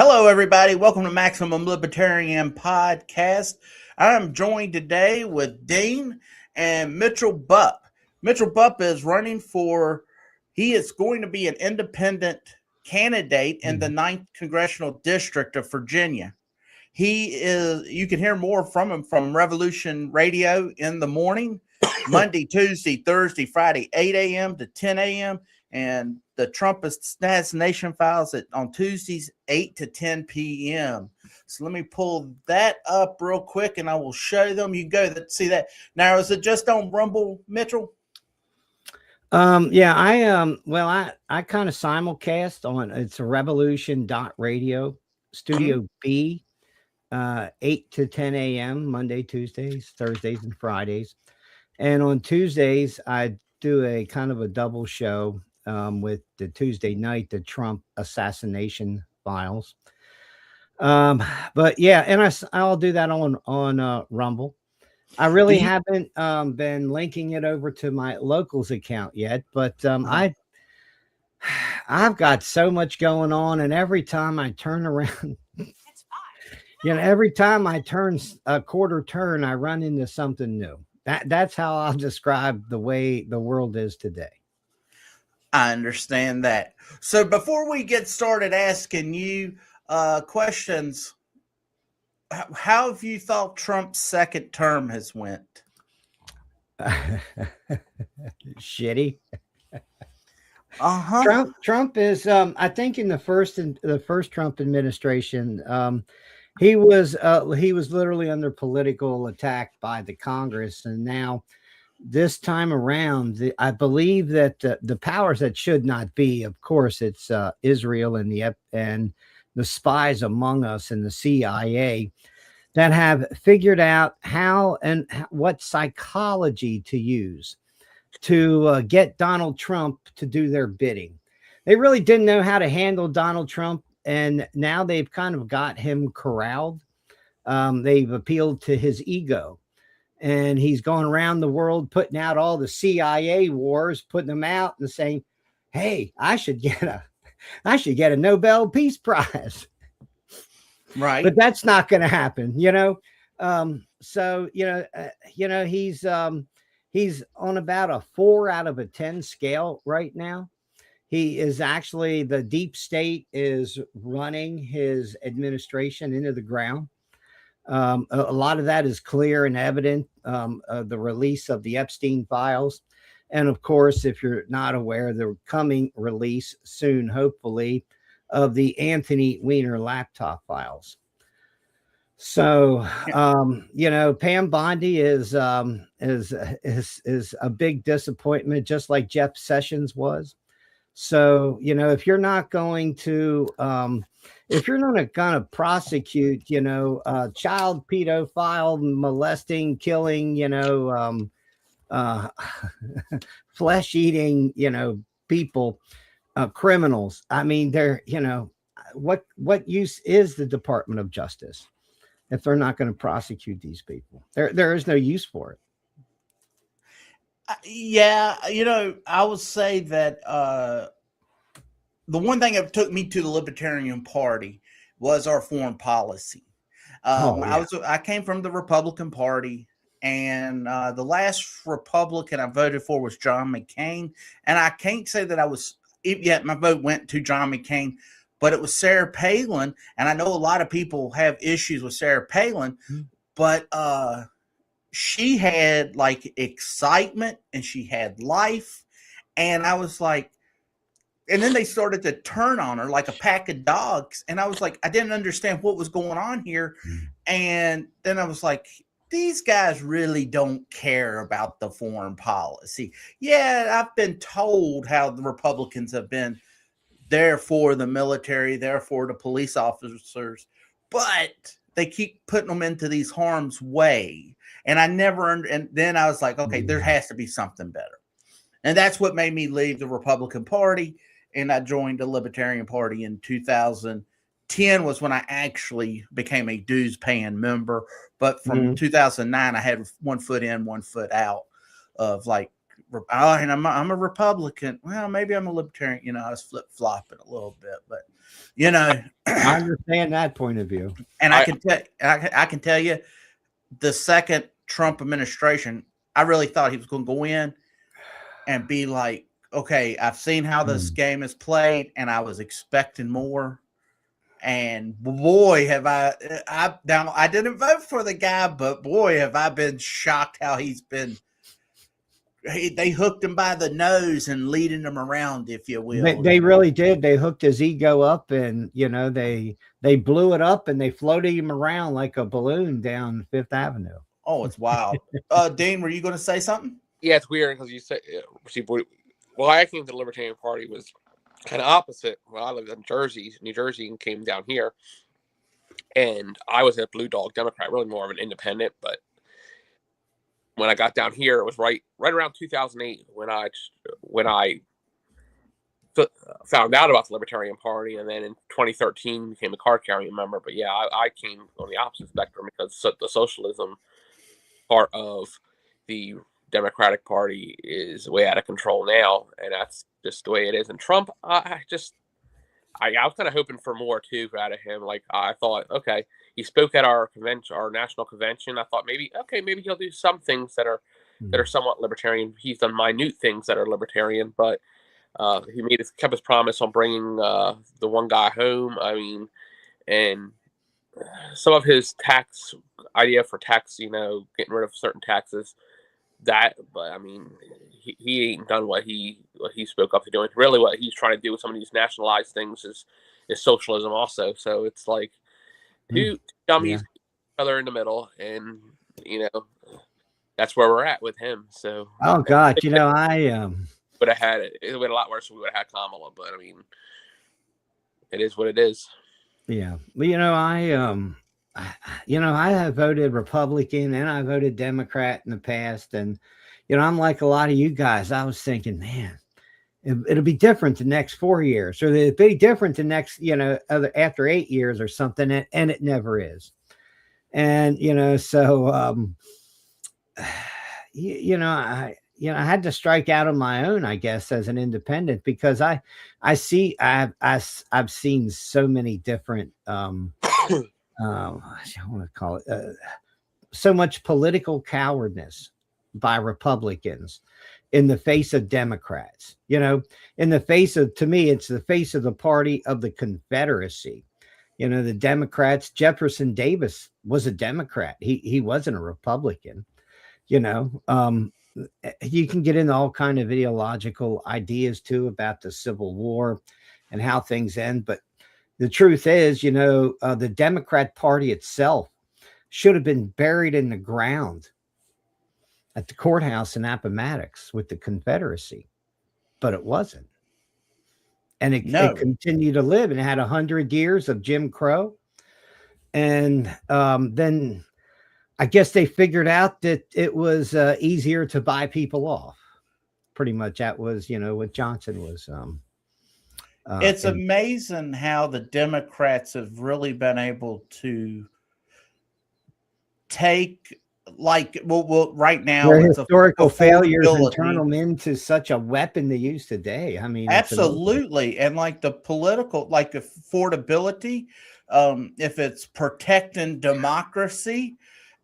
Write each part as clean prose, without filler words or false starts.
Hello, everybody. Welcome to Maximum Libertarian Podcast. I'm joined today with Dean and Mitchell Bupp. Mitchell Bupp is he is going to be an independent candidate in the 9th Congressional District of Virginia. You can hear more from him from Revolution Radio in the morning, Monday, Tuesday, Thursday, Friday, 8 a.m. to 10 a.m., and the Trump Assassination Files on Tuesdays, 8 to 10 p.m. So let me pull that up real quick, and I will show them. You go see that. Now, is it just on Rumble, Mitchell? Yeah, I kind of simulcast on it's a revolution.radio, Studio B, 8 to 10 a.m. Monday, Tuesdays, Thursdays, and Fridays. And on Tuesdays, I do a kind of a double show with the Tuesday night, the Trump Assassination Files. But yeah, and I'll do that on Rumble. I really haven't been linking it over to my locals account yet, but I've got so much going on, and every time I turn around, every time I turn a quarter turn, I run into something new. That's how I'll describe the way the world is today. I understand that. So before we get started asking you questions, how have you thought Trump's second term has went? Shitty. Trump is I think in the first Trump administration, he was literally under political attack by the Congress, and now this time around, I believe that the powers that should not be, of course, it's Israel and the spies among us and the CIA that have figured out how and what psychology to use to get Donald Trump to do their bidding. They really didn't know how to handle Donald Trump, and now they've kind of got him corralled. They've appealed to his ego, and he's going around the world putting out all the CIA wars, putting them out and saying, "Hey, I should get a Nobel Peace Prize." Right. But that's not going to happen, So, he's on about a 4 out of a 10 scale right now. He is actually, the deep state is running his administration into the ground. A lot of that is clear and evident, the release of the Epstein files. And of course, if you're not aware, the coming release soon, hopefully, of the Anthony Weiner laptop files. So, Pam Bondi is a big disappointment, just like Jeff Sessions was. So, if you're not going to prosecute, child pedophile, molesting, killing, flesh eating, people, criminals. I mean, they're, what use is the Department of Justice if they're not going to prosecute these people? There is no use for it. Yeah, I would say that the one thing that took me to the Libertarian Party was our foreign policy. I came from the Republican Party, and the last Republican I voted for was John McCain, and I can't say that my vote went to John McCain, but it was Sarah Palin, and I know a lot of people have issues with Sarah Palin, but she had like excitement and she had life, and I was like, and then they started to turn on her like a pack of dogs, and I was like, I didn't understand what was going on here, and then I was like, these guys really don't care about the foreign policy. Yeah, I've been told how the Republicans have been there for the military, there for the police officers, but they keep putting them into these harm's way. And and then I was like, okay, there has to be something better. And that's what made me leave the Republican Party. And I joined the Libertarian Party in 2010 was when I actually became a dues paying member. But from 2009, I had one foot in, one foot out of like and I'm a Republican. Well, maybe I'm a libertarian. You know, I was flip flopping a little bit, but you know, I understand that point of view. And I can tell you, the second Trump administration, I really thought he was going to go in and be like, okay, I've seen how this game is played, and I was expecting more. And boy, have I didn't vote for the guy, but boy, have I been shocked how he's been. They hooked him by the nose and leading him around, if you will. They really did. They hooked his ego up, and you know they blew it up, and they floated him around like a balloon down Fifth Avenue. Oh, it's wild. Dean, were you going to say something? Yeah, it's weird because you say, well, I came to the Libertarian Party was kind of opposite. Well, I lived in New Jersey, and came down here, and I was a blue dog Democrat, really more of an independent. But when I got down here, it was right around 2008 when I found out about the Libertarian Party, and then in 2013 became a card-carrying member. But yeah, I came on the opposite spectrum because the socialism part of the Democratic Party is way out of control now, and that's just the way it is. And Trump, I was kind of hoping for more too out of him. Like I thought, okay, he spoke at our convention, our national convention. I thought maybe he'll do some things that are somewhat libertarian. He's done minute things that are libertarian, but he kept his promise on bringing the one guy home. I mean, and some of his tax idea for tax, getting rid of certain taxes. But I mean, he ain't done what he spoke up to doing. Really, what he's trying to do with some of these nationalized things is socialism also. So it's like two dummies, each other in the middle, and that's where we're at with him. So oh God, I would have had it. It would have been a lot worse if we would have had Kamala. But I mean, it is what it is. Yeah, well, I have voted Republican and I voted Democrat in the past. And, I'm like a lot of you guys. I was thinking, man, it'll be different the next 4 years, or it'll be different the next, after 8 years or something. And it never is. And, so, I had to strike out on my own, I guess, as an independent, because I've seen so many different, I want to call it so much political cowardness by Republicans in the face of Democrats, in the face of, to me, it's the face of the party of the Confederacy. The Democrats, Jefferson Davis was a Democrat. He wasn't a Republican. You can get into all kind of ideological ideas too about the Civil War and how things end, but the truth is, the Democrat Party itself should have been buried in the ground at the courthouse in Appomattox with the Confederacy, but it wasn't. And it continued to live, and it had 100 years of Jim Crow. And then I guess they figured out that it was easier to buy people off. Pretty much that was, what Johnson was. It's amazing how the Democrats have really been able to take, right now, their historical failures and turn them into such a weapon they use today. I mean, absolutely. And like the political, like affordability, if it's protecting democracy.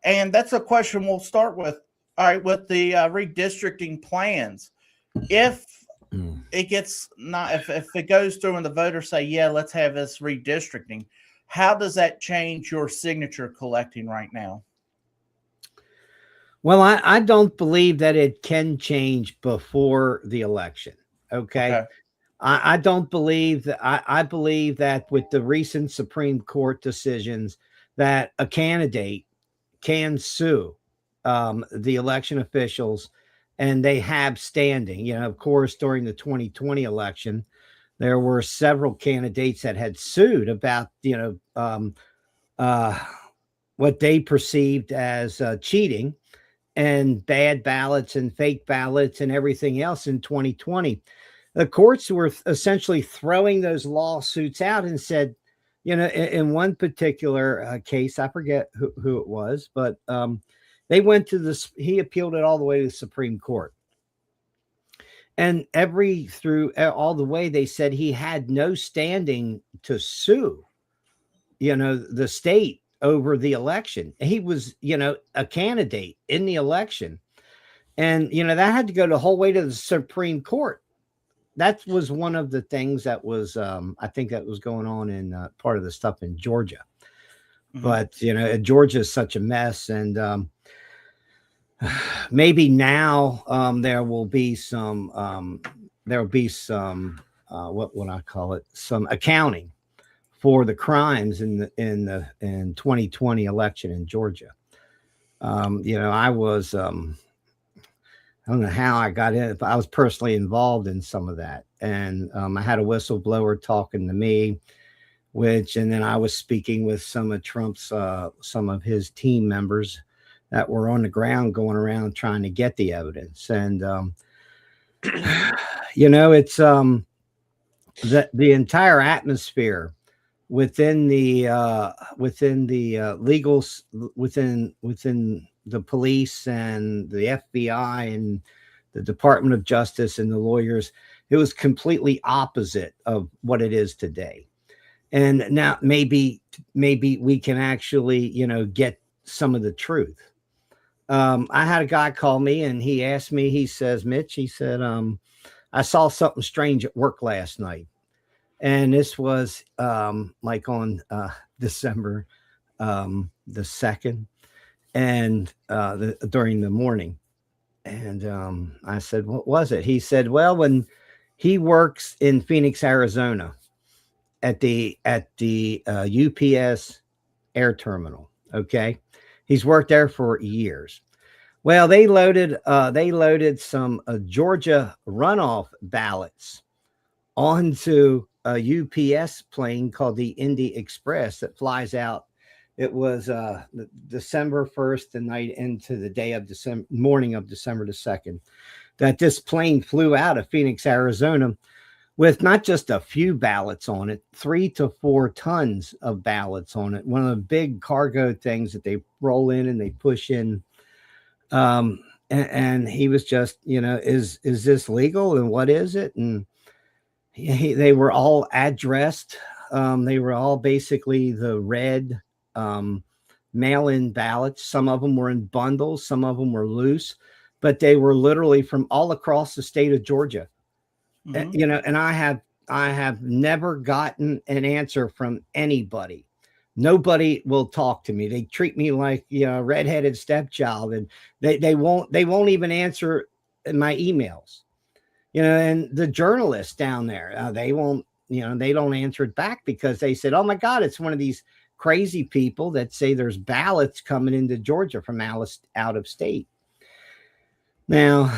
And that's a question we'll start with. All right, with the redistricting plans. If it gets if it goes through and the voters say, yeah, let's have this redistricting, how does that change your signature collecting right now? Well, I don't believe that it can change before the election. Okay. I don't believe that. I believe that with the recent Supreme Court decisions that a candidate can sue the election officials, and they have standing. Of course, during the 2020 election, there were several candidates that had sued about, what they perceived as cheating and bad ballots and fake ballots and everything else in 2020. The courts were essentially throwing those lawsuits out and said, in one particular case, I forget who it was, but they went to he appealed it all the way to the Supreme Court. And through all the way, they said he had no standing to sue, the state over the election. He was, a candidate in the election. And, that had to go the whole way to the Supreme Court. That was one of the things that was, I think that was going on in part of the stuff in Georgia. But, Georgia is such a mess. And maybe now there will be some, what would I call it? Some accounting for the crimes in 2020 election in Georgia. I was, I don't know how I got in, but I was personally involved in some of that. And I had a whistleblower talking to me, and then I was speaking with some of Trump's, some of his team members that were on the ground going around trying to get the evidence. And, it's the entire atmosphere within the legals, within the police and the FBI and the Department of Justice and the lawyers, it was completely opposite of what it is today. And now maybe we can actually, get some of the truth. I had a guy call me and he asked me, he says, Mitch, he said, I saw something strange at work last night. And this was like on December the 2nd. And during the morning. And I said, what was it? He said, well, when he works in Phoenix, Arizona at the UPS air terminal. Okay. He's worked there for years. Well, they loaded some Georgia runoff ballots onto a UPS plane called the Indy Express that flies out. It was December 1st, the night into the day of morning of December the 2nd, that this plane flew out of Phoenix, Arizona, with not just a few ballots on it, 3 to 4 tons of ballots on it. One of the big cargo things that they roll in and they push in. And he was just, is this legal and what is it? And they were all addressed. They were all basically the red mail-in ballots. Some of them were in bundles, some of them were loose, but they were literally from all across the state of Georgia. Mm-hmm. And I have never gotten an answer from anybody. Nobody will talk to me. They treat me like, a redheaded stepchild, and they won't even answer my emails. And the journalists down there, they won't, they don't answer it back because they said, oh my God, it's one of these crazy people that say there's ballots coming into Georgia from out of state. Now,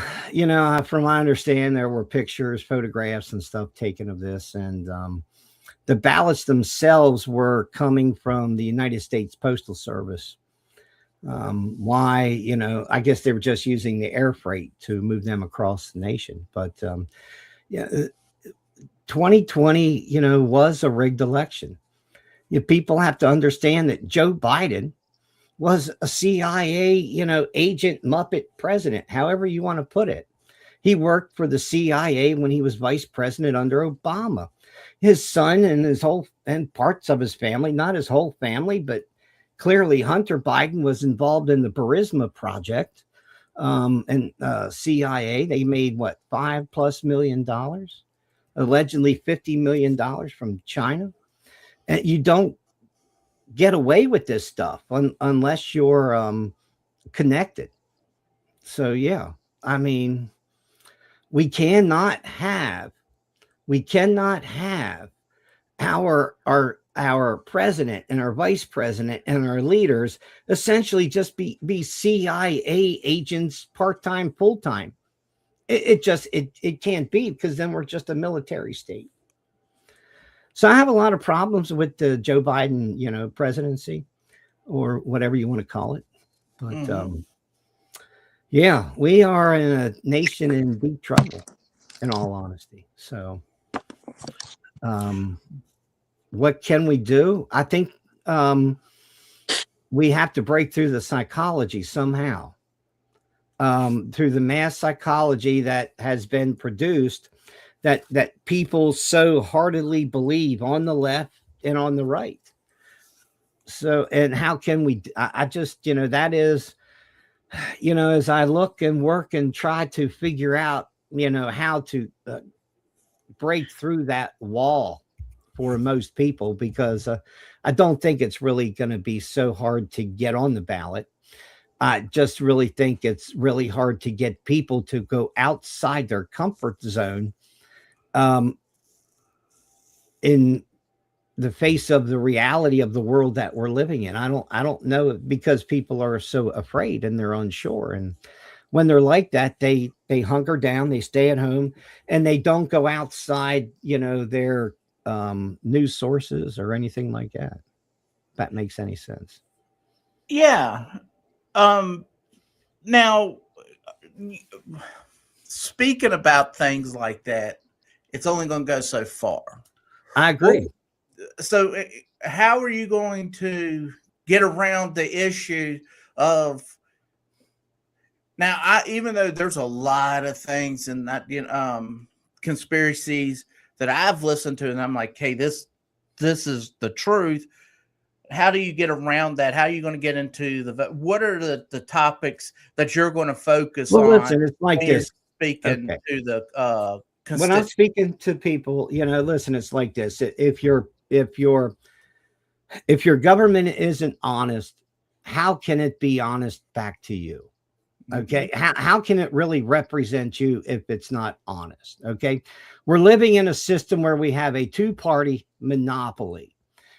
from what I understand, there were pictures, photographs and stuff taken of this. And the ballots themselves were coming from the United States Postal Service. Why, I guess they were just using the air freight to move them across the nation. But 2020, was a rigged election. People have to understand that Joe Biden was a CIA, agent, Muppet president, however you want to put it. He worked for the CIA when he was vice president under Obama. His son and parts of his family, not his whole family, but clearly Hunter Biden was involved in the Burisma project and CIA. They made what, $5+ million, allegedly $50 million from China. And you don't get away with this stuff unless you're connected. So yeah, I mean, we cannot have our president and our vice president and our leaders essentially just be CIA agents, part-time, full-time. It can't be, because then we're just a military state. So I have a lot of problems with the Joe Biden, presidency, or whatever you want to call it. But yeah, we are in a nation in deep trouble, in all honesty. So what can we do? I think we have to break through the psychology somehow. through the mass psychology that has been produced, that people so heartily believe on the left and on the right. So, and how can we, I just, that is, as I look and work and try to figure out, how to break through that wall for most people, because I don't think it's really going to be so hard to get on the ballot. I just really think it's really hard to get people to go outside their comfort zone in the face of the reality of the world that we're living in. I don't know, because people are so afraid and they're unsure. And when they're like that, they hunker down, they stay at home, and they don't go outside, their news sources or anything like that. If that makes any sense. Yeah. Now, speaking about things like that, it's only going to go so far. I agree. So how are you going to get around the issue of, now, even though there's a lot of things and that, conspiracies that I've listened to, and I'm like, hey, this is the truth. How do you get around that? How are you going to get into what are the topics that you're going to focus on? Listen, it's like this. Speaking to the when I'm speaking to people, listen, it's like this. If your government isn't honest, how can it be honest back to you? Okay. How can it really represent you if it's not honest? Okay. We're living in a system where we have a two-party monopoly.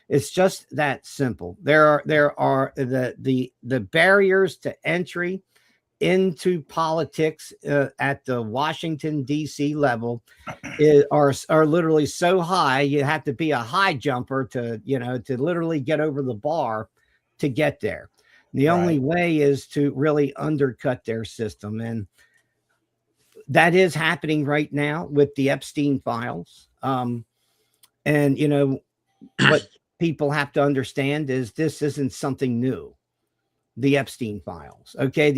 It's just that simple. There are the barriers to entry into politics at the Washington, D.C. level are literally so high. You have to be a high jumper to literally get over the bar to get there. The only way is to really undercut their system. And that is happening right now with the Epstein files. And, what people have to understand is this isn't something new. The Epstein files. Okay.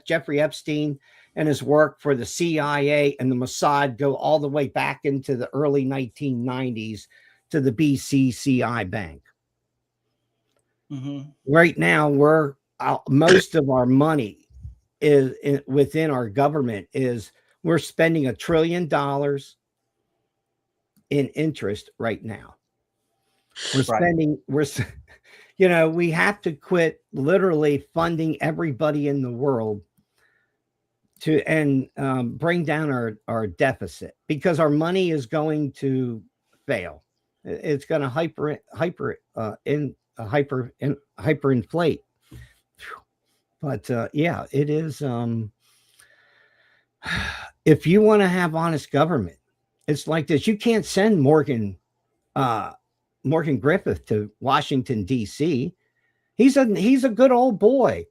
Jeffrey Epstein and his work for the CIA and the Mossad go all the way back into the early 1990s to the BCCI bank. Right now, most of our money is within our government we're spending $1 trillion in interest right now. We have to quit literally funding everybody in the world and bring down our deficit, because our money is going to fail. It's going to hyperinflate. But it is. If you want to have honest government, it's like this. You can't send Morgan Griffith to Washington, D.C. He's a good old boy.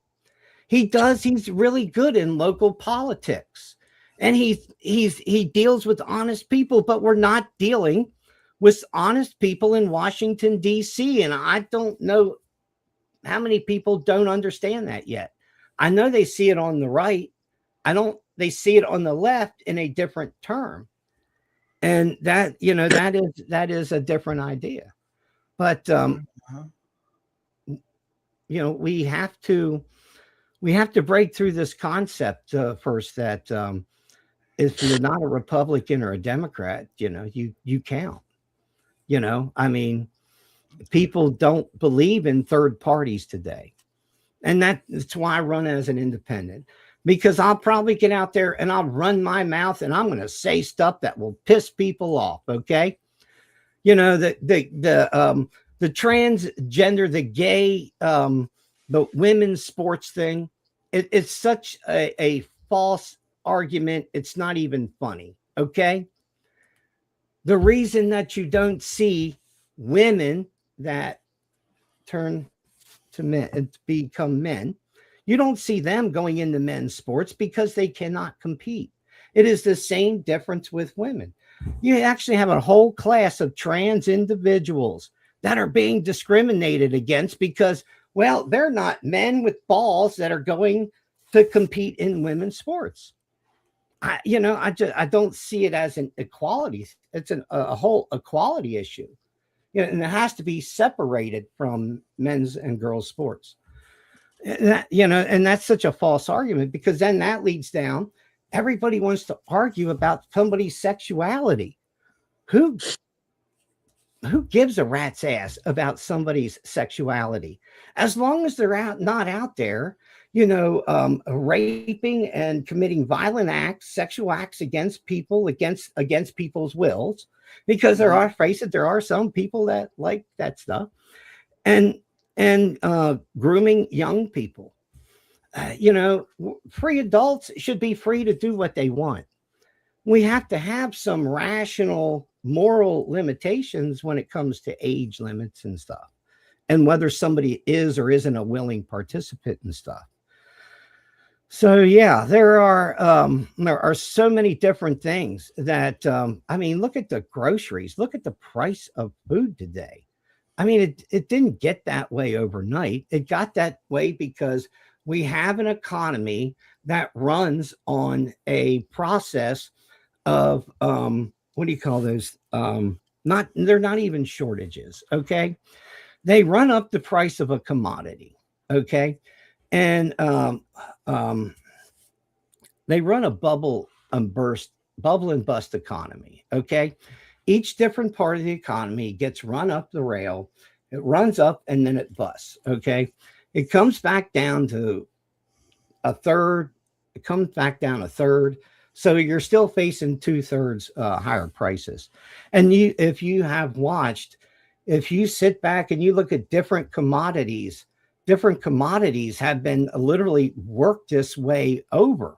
He's really good in local politics, and he deals with honest people, but we're not dealing with honest people in Washington, D.C. And I don't know how many people don't understand that yet. I know they see it on the right. They see it on the left in a different term. And that is a different idea. But we have to break through this concept first that if you're not a Republican or a Democrat, you count. People don't believe in third parties today. And that's why I run as an independent, because I'll probably get out there and I'll run my mouth and I'm going to say stuff that will piss people off. Okay. The transgender, the gay, the women's sports thing. It's such a false argument. It's not even funny. Okay. The reason that you don't see women that turn to men and become men, you don't see them going into men's sports because they cannot compete. It is the same difference with women. You actually have a whole class of trans individuals that are being discriminated against because, well, they're not men with balls that are going to compete in women's sports. I don't see it as an equality. It's a whole equality issue, and it has to be separated from men's and girls' sports. And that's such a false argument, because then that leads down. Everybody wants to argue about somebody's sexuality. Who gives a rat's ass about somebody's sexuality? As long as they're not out there, raping and committing violent acts, sexual acts against people, against people's wills, because there are some people that like that stuff, and grooming young people. Free adults should be free to do what they want. We have to have some rational moral limitations when it comes to age limits and stuff, and whether somebody is or isn't a willing participant and stuff. So yeah, there are so many different things that look at the groceries, look at the price of food today. It didn't get that way overnight. It got that way because we have an economy that runs on a process of what do you call those? They're not even shortages. Okay. They run up the price of a commodity. Okay. And they run a bubble and bust economy. Okay. Each different part of the economy gets run up the rail. It runs up and then it busts. Okay. It comes back down to a third. It comes back down a third. So you're still facing 2/3 higher prices. And if you sit back and you look at different commodities have been literally worked this way over.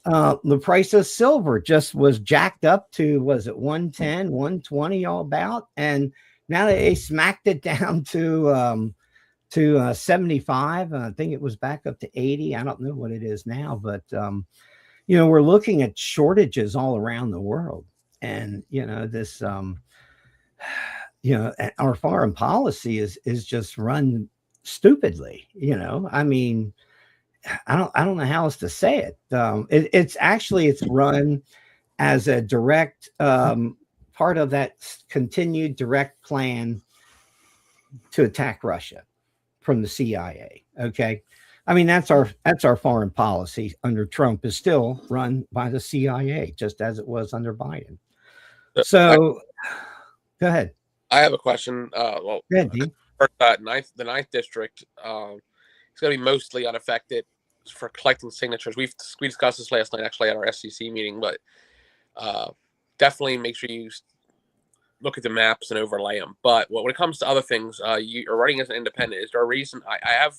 The price of silver just was jacked up to, was it 110, 120 all about? And now they smacked it down to 75. I think it was back up to 80. I don't know what it is now, but we're looking at shortages all around the world. And this our foreign policy is just run stupidly. I don't know how else to say it. It's run as a direct part of that continued direct plan to attack Russia from the CIA. Okay. That's our foreign policy under Trump, is still run by the CIA, just as it was under Biden. So go ahead. I have a question. Go ahead, Dean. The ninth district is going to be mostly unaffected for collecting signatures. We discussed this last night, actually, at our SCC meeting, but definitely make sure you look at the maps and overlay them. But when it comes to other things, you're running as an independent. Is there a reason? I have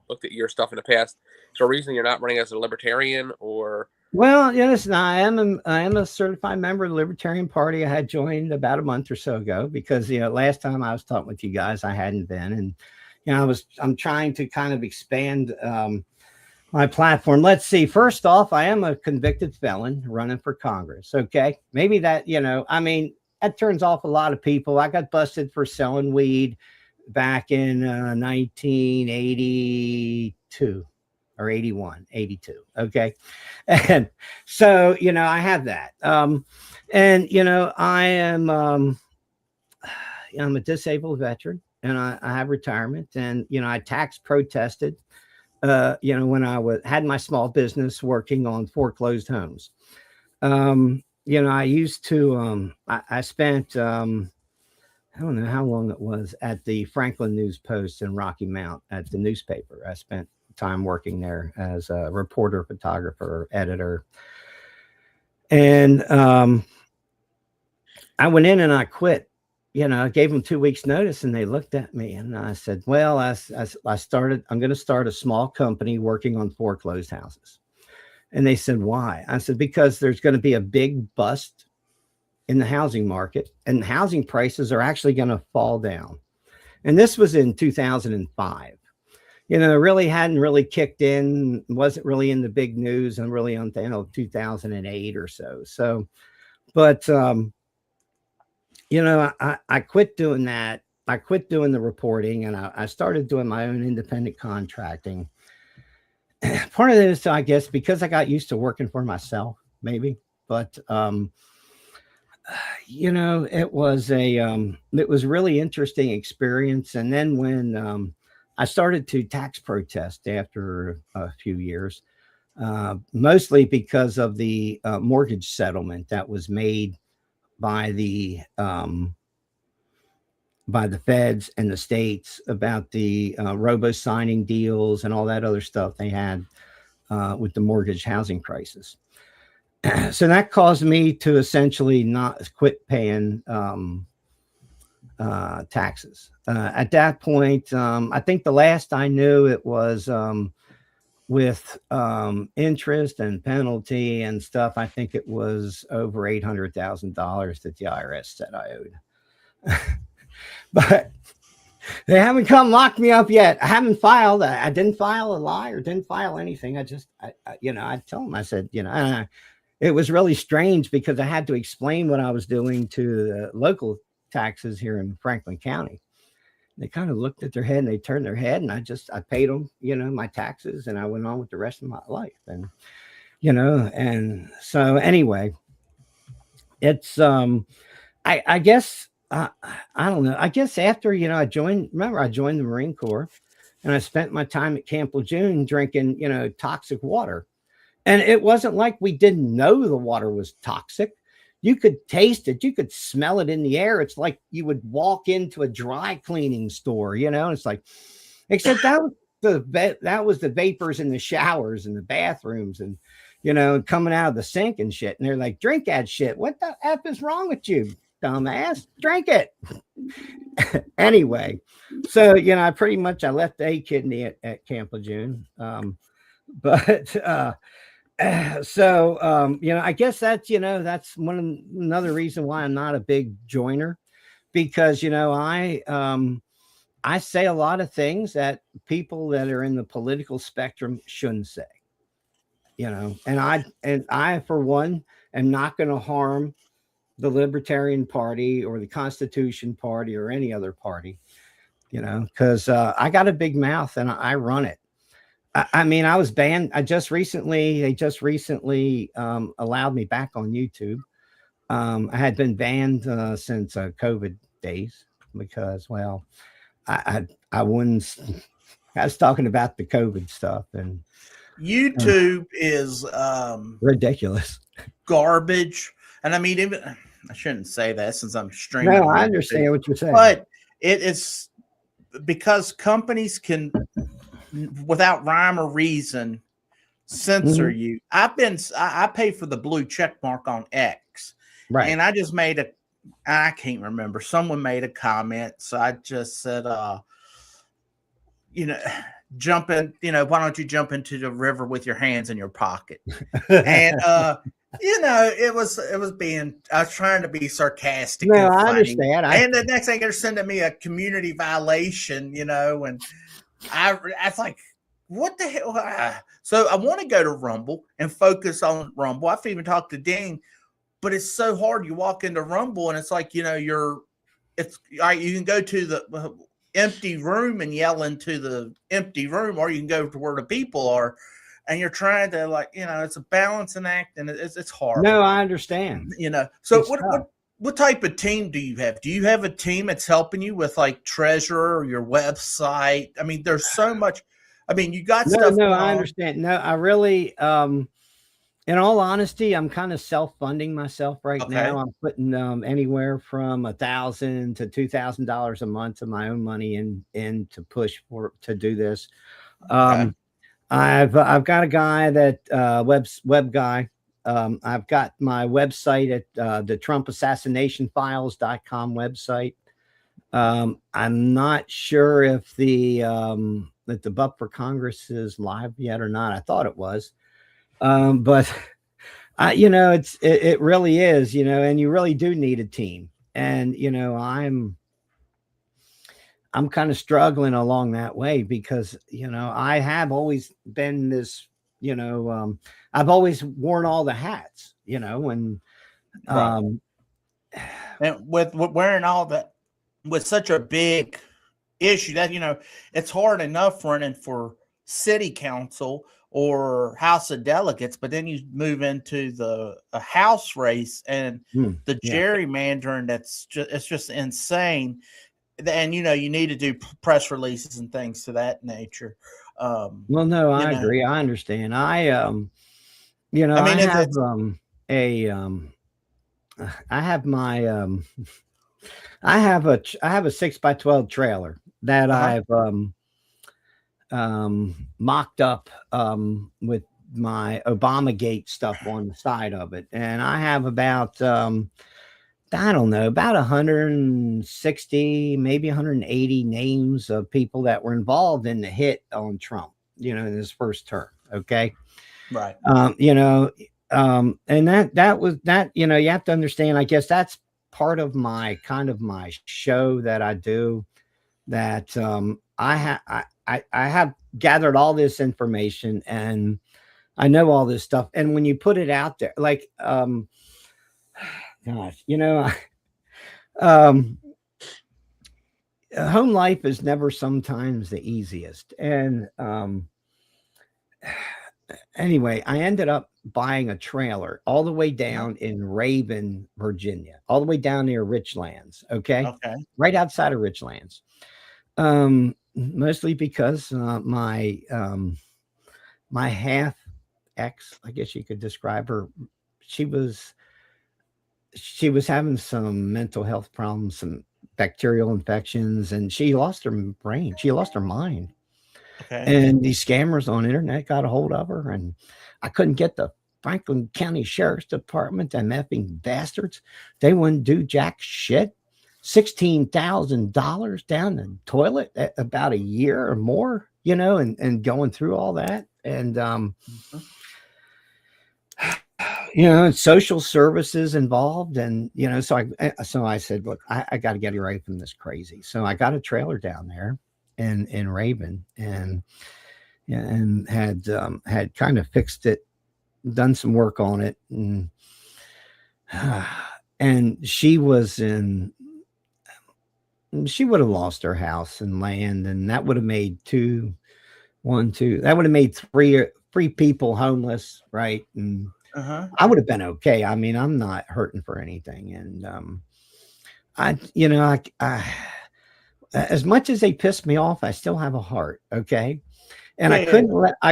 looked at your stuff in the past. Is there a reason you're not running as a libertarian, or? Well, listen, I am a certified member of the Libertarian Party. I had joined about a month or so ago because last time I was talking with you guys, I hadn't been, and I'm trying to kind of expand my platform. Let's see. First off, I am a convicted felon running for Congress. Okay, maybe that that turns off a lot of people. I got busted for selling weed back in 1982 or 82. Okay. And so, I have that. I am, I'm a disabled veteran, and I have retirement, and, I tax protested, when I had my small business working on foreclosed homes. I used to, I spent, I don't know how long it was at the Franklin News Post in Rocky Mount at the newspaper. I spent time working there as a reporter, photographer, editor. And I went in and I quit. I gave them 2 weeks notice, and they looked at me, and I said, well, I'm going to start a small company working on foreclosed houses. And they said, why? I said, because there's going to be a big bust in the housing market, and housing prices are actually going to fall down. And this was in 2005. Really hadn't really kicked in, wasn't really in the big news, and really until 2008 or so. So, but I quit doing that. I quit doing the reporting, and I started doing my own independent contracting. part of this, I guess, because I got used to working for myself, maybe, but you know, it was really interesting experience. And then when I started to tax protest after a few years, mostly because of the mortgage settlement that was made by the feds and the states about the robo signing deals and all that other stuff they had with the mortgage housing crisis. So that caused me to essentially not quit paying taxes. At that point, I think the last I knew it was with interest and penalty and stuff. I think it was over $800,000 that the IRS said I owed. But they haven't come lock me up yet. I haven't filed. I didn't file a lie or didn't file anything. I tell them, I said, it was really strange because I had to explain what I was doing to the local taxes here in Franklin County. They kind of looked at their head and they turned their head, and I paid them, my taxes, and I went on with the rest of my life. And, and so anyway, it's, I guess, I don't know. I guess after, I joined the Marine Corps, and I spent my time at Camp Lejeune drinking, toxic water. And it wasn't like we didn't know the water was toxic. You could taste it. You could smell it in the air. It's like you would walk into a dry cleaning store, it's like, except that was the vapors in the showers and the bathrooms and, coming out of the sink and shit. And they're like, drink that shit. What the F is wrong with you, dumbass? Drink it. Anyway, so, I left a kidney at Camp Lejeune. I guess that's another reason why I'm not a big joiner, because I say a lot of things that people that are in the political spectrum shouldn't say, and I for one am not going to harm the Libertarian Party or the Constitution Party or any other party, because I got a big mouth and I run it. I mean, I was banned. They just recently allowed me back on YouTube. I had been banned since COVID days because, well, I was talking about the COVID stuff, and YouTube is ridiculous, garbage. And I mean, even I shouldn't say that since I'm streaming. No, I understand what you're saying, but it is because companies can, without rhyme or reason, censor you. I pay for the blue check mark on X, right? And I just I can't remember. Someone made a comment, so I just said, jump in. Why don't you jump into the river with your hands in your pocket? And it was I was trying to be sarcastic. No, I understand. And the next thing they're sending me a community violation, and I was like, what the hell? So I want to go to Rumble and focus on Rumble. I've even talked to Dean, but it's so hard. You walk into Rumble and it's like, it's all right. You can go to the empty room and yell into the empty room, or you can go to where the people are, and you're trying to it's a balancing act, and it's hard. No, I understand. So what type of team do you have? Do you have a team that's helping you with like Treasurer or your website? I mean, there's so much. I mean, you got stuff. No, I understand. No, I really, in all honesty, I'm kind of self-funding myself right now. I'm putting anywhere from $1,000 to $2,000 a month of my own money in to push to do this. I've got a guy that web guy. I've got my website at the Trump Assassination Files.com website. I'm not sure if that the Bupp for Congress is live yet or not. I thought it was, but it really is, and you really do need a team. And, I'm kind of struggling along that way because, I have always been this, I've always worn all the hats, and with wearing all that, with such a big issue that, it's hard enough running for city council or House of Delegates, but then you move into a House race and the gerrymandering. It's just insane. And you need to do press releases and things to that nature. Well, no, I agree. I understand. I have a 6x12 trailer that I've mocked up with my Obamagate stuff on the side of it, and I have about I don't know, about 160, maybe 180 names of people that were involved in the hit on Trump, in his first term. Okay. Right. And that was that, you have to understand, I guess that's part of my show that I do, that I have gathered all this information and I know all this stuff. And when you put it out there, like, gosh, home life is never sometimes the easiest. And anyway, I ended up buying a trailer all the way down in Raven, Virginia, all the way down near Richlands. Okay. Right outside of Richlands. Mostly because my half ex, I guess you could describe her, she was having some mental health problems, some bacterial infections, and she lost her brain. She lost her mind. Okay. And these scammers on the internet got a hold of her, and I couldn't get the Franklin County Sheriff's Department, them effing bastards. They wouldn't do jack shit. $16,000 down the toilet at about a year or more, and going through all that. And, social services involved. And, so I said, look, I got to get away from this crazy. So I got a trailer down there in Raven and had kind of fixed it, done some work on it. And she would have lost her house and land, and that would have made that would have made three people homeless, right? And I would have been okay. I mean, I'm not hurting for anything. And I as much as they pissed me off, I still have a heart. Okay. And I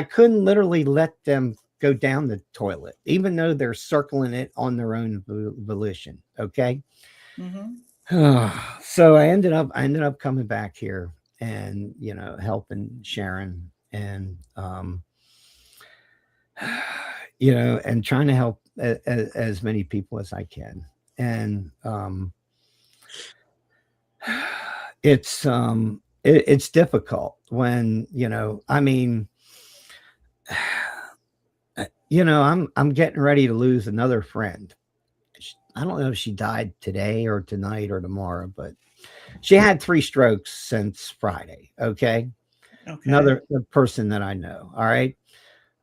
couldn't literally let them go down the toilet, even though they're circling it on their own volition. Okay. So I ended up coming back here and, helping Sharon and, and trying to help as many people as I can. And, it's difficult when, I'm getting ready to lose another friend. I don't know if she died today or tonight or tomorrow, but she had 3 strokes since Friday. Okay. Another person that I know. All right.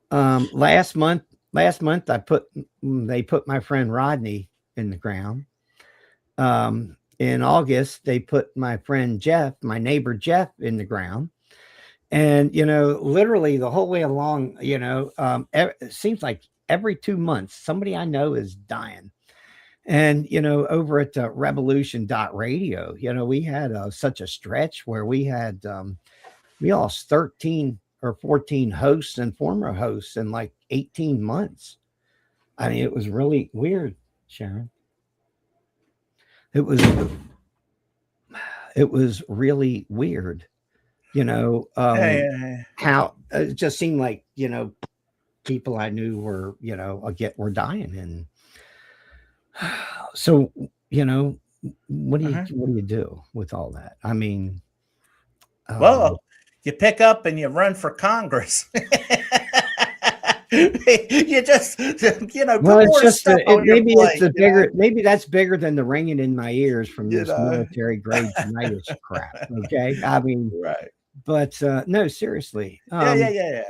Last month, they put my friend Rodney in the ground. In August, they put my friend Jeff, my neighbor Jeff, in the ground. And, literally the whole way along, it seems like every 2 months, somebody I know is dying. And, over at revolution.radio, we had such a stretch where we lost 13 or 14 hosts and former hosts in like 18 months. I mean, it was really weird, Sharon. It was really weird, how it just seemed like, people I knew were, were dying. And so, what do you do with all that? I mean, well, you pick up and you run for Congress. You just, well, it's just maybe that's bigger than the ringing in my ears from this military grade tinnitus crap. Okay, I mean, right, but no, seriously, yeah.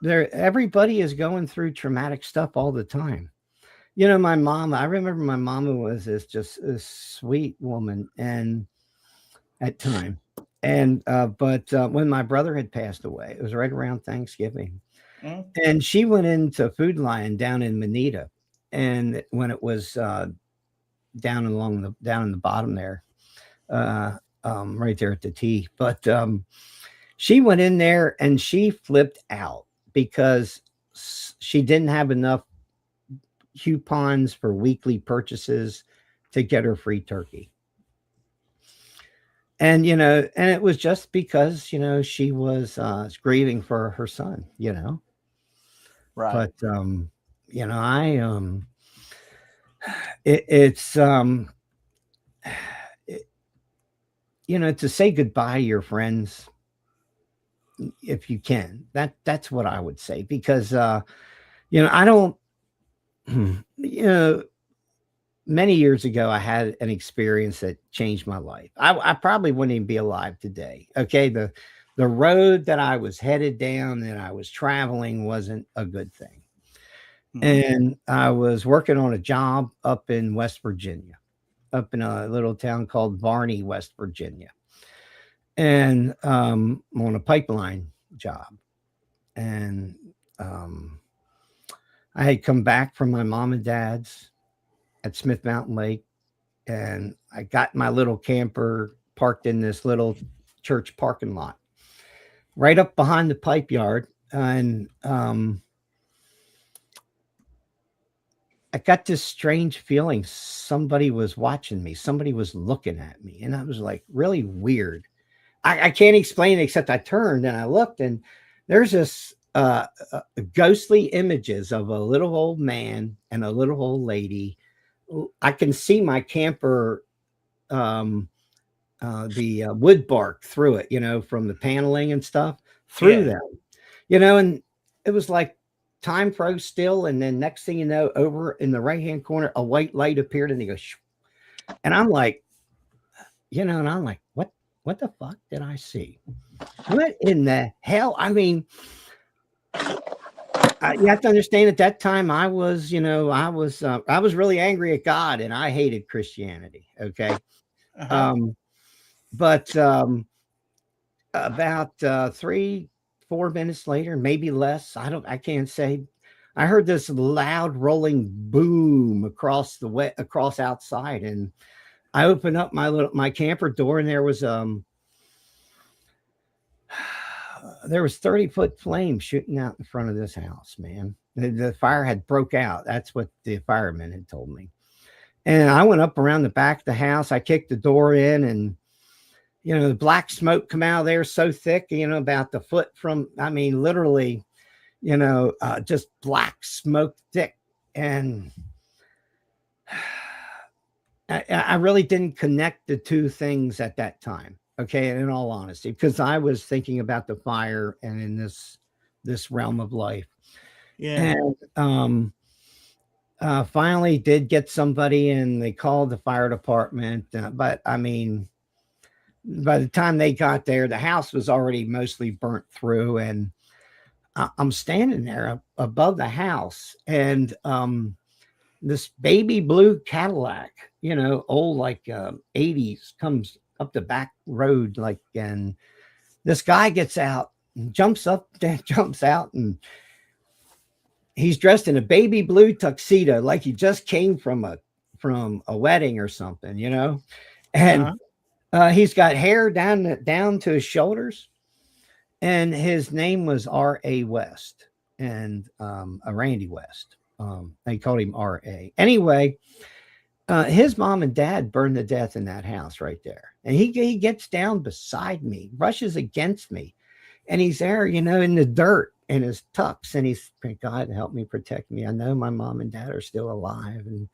Everybody is going through traumatic stuff all the time. My mom. I remember my mama was this sweet woman, and at time, And but when my brother had passed away, it was right around Thanksgiving, Mm. and she went into Food Lion down in Manita, and when it was down in the bottom there, right there at the T. But she went in there and she flipped out because she didn't have enough coupons for weekly purchases to get her free turkey. And and it was just because she was grieving for her son. Right. But I it's to say goodbye to your friends if you can. That's what I would say, because I don't many years ago I had an experience that changed my life. I probably wouldn't even be alive today. Okay, the road that I was headed down and I was traveling wasn't a good thing. And I was working on a job up in West Virginia, up in a little town called Varney, West Virginia, and on a pipeline job. And I had come back from my mom and dad's at Smith Mountain Lake, and I got my little camper parked in this little church parking lot right up behind the pipe yard. And I got this strange feeling somebody was watching me, somebody was looking at me, and I was like, really weird. I can't explain it, except I turned and I looked, and there's this ghostly images of a little old man and a little old lady. I can see my camper, the wood bark through it, from the paneling and stuff through them, and it was like time froze still. And then next thing you know, over in the right-hand corner, a white light appeared and he goes, shoo. And I'm like, what the fuck did I see? What in the hell? I mean, you have to understand, at that time I was really angry at God, and I hated Christianity. Okay. But about 3-4 minutes later, maybe less, I can't say, I heard this loud rolling boom across outside, and I opened up my camper door, and there was 30-foot flames shooting out in front of this house, man. The fire had broke out. That's what the firemen had told me. And I went up around the back of the house. I kicked the door in, and the black smoke come out of there so thick, about the foot from, I mean, literally, just black smoke thick. And I really didn't connect the two things at that time. Okay. In all honesty, because I was thinking about the fire and in this realm of life. Yeah. And finally did get somebody, and they called the fire department. But I mean, by the time they got there, the house was already mostly burnt through. And I'm standing there above the house, and this baby blue Cadillac, old, like 80s, comes up the back road, and this guy gets out and jumps out, and he's dressed in a baby blue tuxedo, like he just came from a wedding or something, and he's got hair down to his shoulders, and his name was R.A. West, and a Randy West. They called him R.A. Anyway, his mom and dad burned to death in that house right there. And he gets down beside me, brushes against me, and he's there, in the dirt in his tux. And he's, God, help me, protect me. I know my mom and dad are still alive. And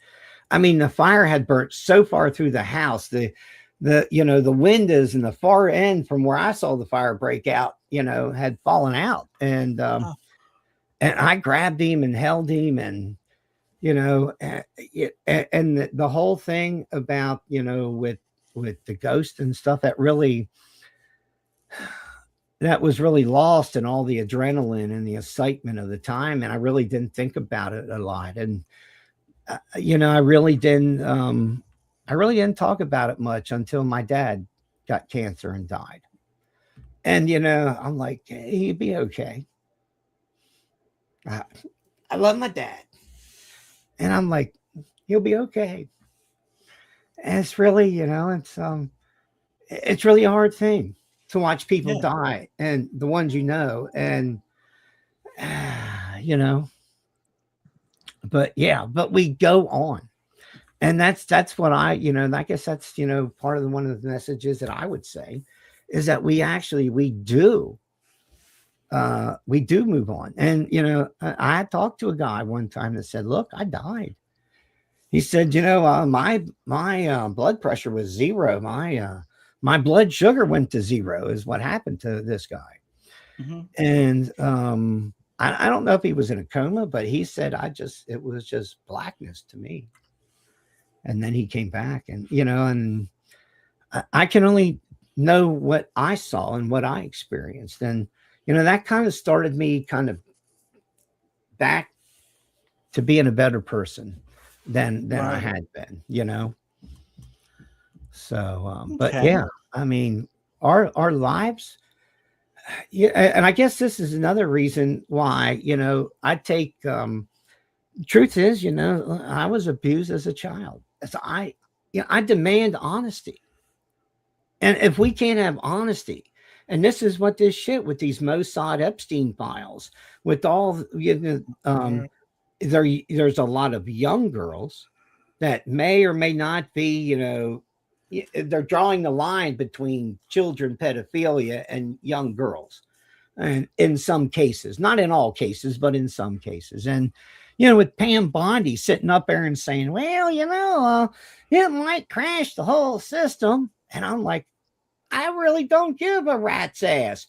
I mean, the fire had burnt so far through the house. The windows in the far end from where I saw the fire break out, had fallen out. And I grabbed him and held him, and and the whole thing about, with the ghost and stuff, that was really lost in all the adrenaline and the excitement of the time. And I really didn't think about it a lot. And, I really didn't talk about it much until my dad got cancer and died. And, I'm like, hey, he'd be okay. I love my dad. And I'm like, he'll be okay. And it's really, it's really a hard thing to watch people die, and the ones and but we go on. And that's what I guess that's part of one of the messages that I would say is that we do move on. And I talked to a guy one time that said, look, I died. He said, my blood pressure was zero. My blood sugar went to zero is what happened to this guy. Mm-hmm. And I don't know if he was in a coma, but he said, it was just blackness to me. And then he came back, and, and I can only know what I saw and what I experienced. And, that kind of started me kind of back to being a better person than I had been, So, but yeah, I mean, our lives, and I guess this is another reason why, I take, truth is, I was abused as a child. So I demand honesty. And if we can't have honesty, and this is what this shit with these Mossad Epstein files, with all, there's a lot of young girls that may or may not be, they're drawing the line between children pedophilia and young girls. And in some cases, not in all cases, but in some cases. And, with Pam Bondi sitting up there and saying, well, it might crash the whole system. And I'm like, I really don't give a rat's ass.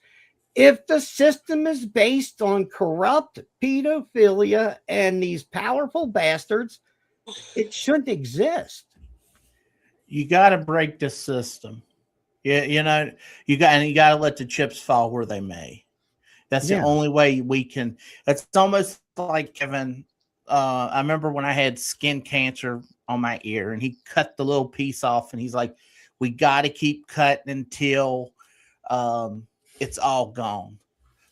If the system is based on corrupt pedophilia and these powerful bastards, it shouldn't exist. You got to break the system. Yeah, you got to let the chips fall where they may. That's the only way we can. It's almost like Kevin. I remember when I had skin cancer on my ear, and he cut the little piece off, and he's like, "We got to keep cutting until it's all gone."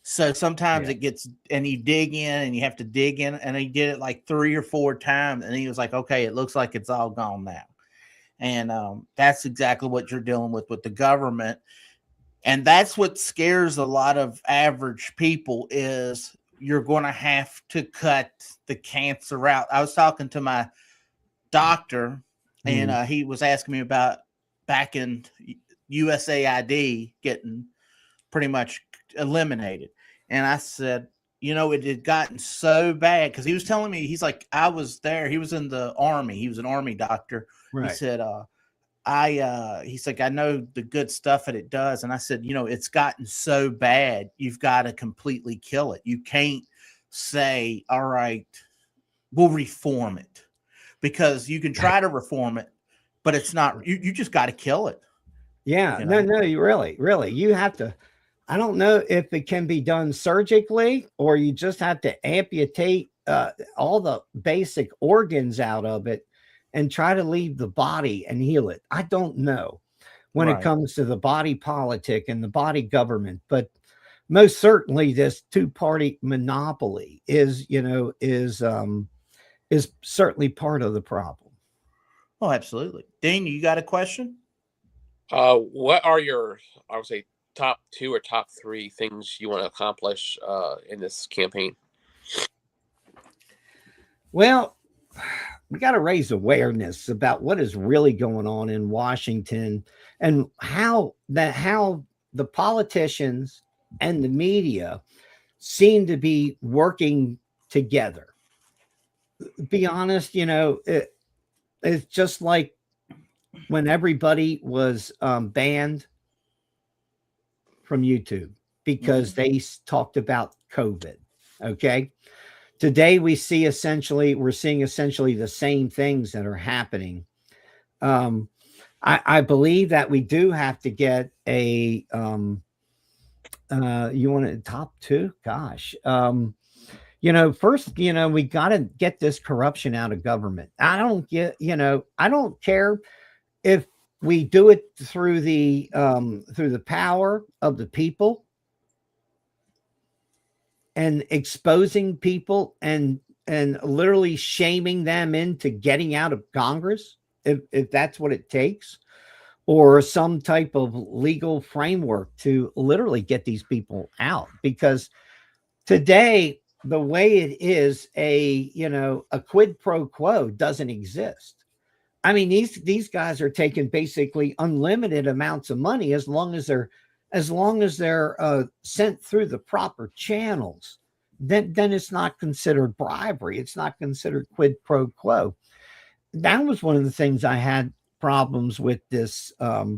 So sometimes it gets, and you dig in, and you have to dig in, and he did it like 3 or 4 times, and he was like, "Okay, it looks like it's all gone now." And that's exactly what you're dealing with the government. And that's what scares a lot of average people is you're going to have to cut the cancer out. I was talking to my doctor, and he was asking me about back in USAID getting pretty much eliminated. And I said, it had gotten so bad because he was telling me, he's like, I was there. He was in the Army. He was an Army doctor. Right. He said, he's like, I know the good stuff that it does. And I said, it's gotten so bad, you've got to completely kill it. You can't say, all right, we'll reform it, because you can try to reform it, but it's not, you just got to kill it. Yeah, no, you really, you have to, I don't know if it can be done surgically, or you just have to amputate all the basic organs out of it and try to leave the body and heal it. I don't know when it comes to the body politic and the body government, but most certainly this 2-party monopoly is certainly part of the problem. Oh, absolutely. Dean, you got a question? What are your, I would say, top 2 or top 3 things you want to accomplish in this campaign? Well, we got to raise awareness about what is really going on in Washington, and how the politicians and the media seem to be working together. Be honest, it's just like when everybody was banned from YouTube because they talked about COVID. Okay. Today we're seeing essentially the same things that are happening. I believe that we do have to get a you want a top 2? Gosh. First, we got to get this corruption out of government. I don't care if we do it through the power of the people and exposing people and literally shaming them into getting out of Congress, if that's what it takes, or some type of legal framework to literally get these people out. Because today, the way it is, a quid pro quo doesn't exist. I mean, these guys are taking basically unlimited amounts of money as long as they're sent through the proper channels. Then it's not considered bribery. It's not considered quid pro quo. That was one of the things I had problems with this. What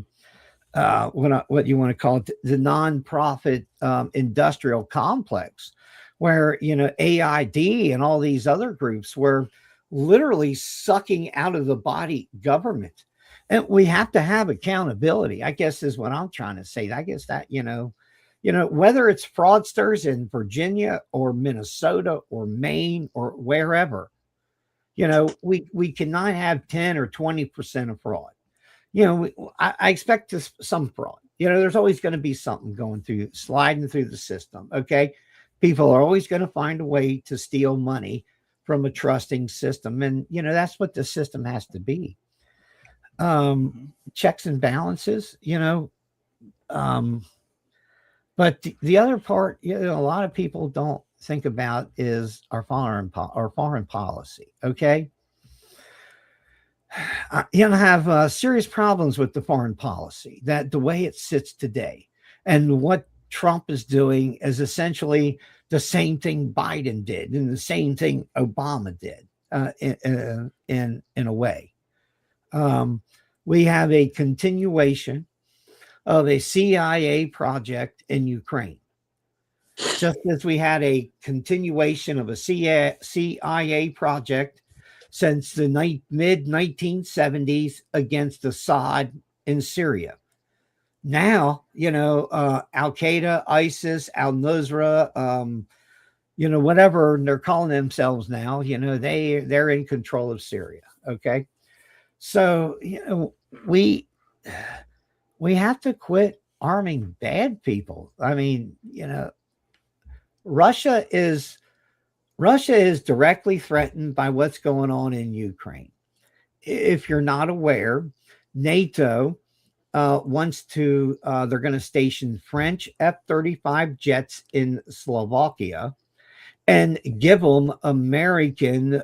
you want to call it, the nonprofit industrial complex, where AID and all these other groups were literally sucking out of the body government. And we have to have accountability, I guess, is what I'm trying to say. I guess that whether it's fraudsters in Virginia or Minnesota or Maine or wherever, we cannot have 10 or 20% of fraud. I expect some fraud. There's always going to be something sliding through the system. Okay. People are always going to find a way to steal money from a trusting system. And, that's what the system has to be. Checks and balances, but the other part, a lot of people don't think about is our foreign policy. Okay. Have serious problems with the foreign policy, that the way it sits today, and what Trump is doing is essentially the same thing Biden did and the same thing Obama did in a way. We have a continuation of a CIA project in Ukraine, just as we had a continuation of a CIA project since the mid 1970s against Assad in Syria. Now, Al Qaeda, ISIS, Al Nusra, whatever they're calling themselves now, they're in control of Syria. Okay, so we have to quit arming bad people. I mean, Russia is directly threatened by what's going on in Ukraine. If you're not aware, NATO wants to, they're going to station French F-35 jets in Slovakia and give them American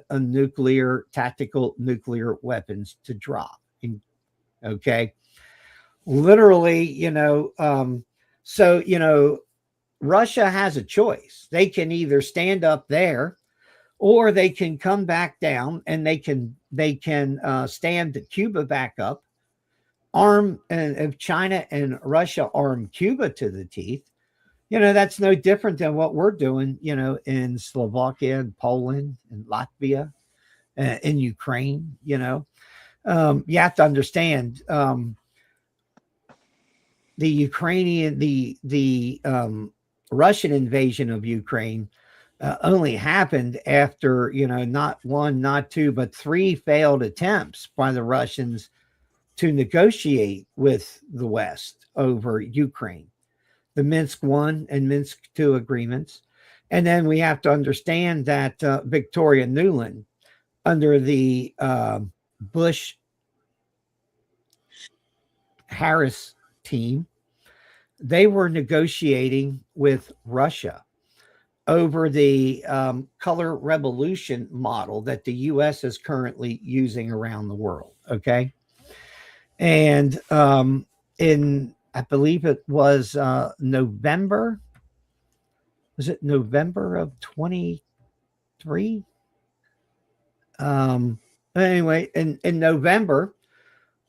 tactical nuclear weapons to drop. Okay. Literally, Russia has a choice. They can either stand up there, or they can come back down, and they can stand Cuba back up, and if China and Russia arm Cuba to the teeth, that's no different than what we're doing, in Slovakia and Poland and Latvia, in Ukraine. You have to understand, the Russian invasion of Ukraine only happened after, not one, not two, but three failed attempts by the Russians to negotiate with the West over Ukraine, the Minsk I and Minsk II agreements. And then we have to understand that Victoria Nuland, under the Bush-Harris team, they were negotiating with Russia over the color revolution model that the U.S. is currently using around the world. Okay. And I believe it was November. Was it November of 23? Anyway, in November,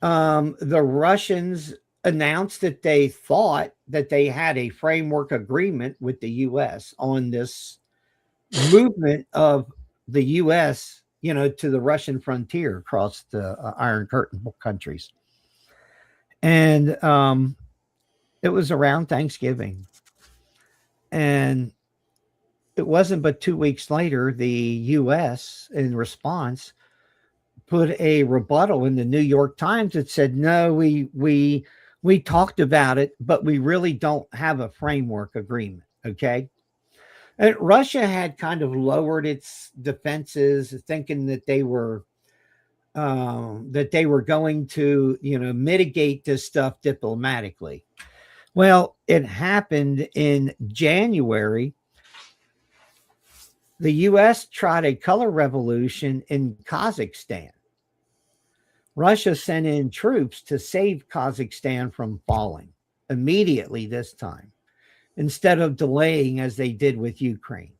the Russians announced that they thought that they had a framework agreement with the U.S. on this movement of the U.S., to the Russian frontier across the Iron Curtain countries. And it was around Thanksgiving. And it wasn't but 2 weeks later, the U.S., in response, put a rebuttal in the New York Times that said, no, we talked about it, but we really don't have a framework agreement. Okay. And Russia had kind of lowered its defenses, thinking that they were going to, mitigate this stuff diplomatically. Well, it happened in January. The U.S. tried a color revolution in Kazakhstan. Russia sent in troops to save Kazakhstan from falling immediately this time, instead of delaying as they did with Ukraine.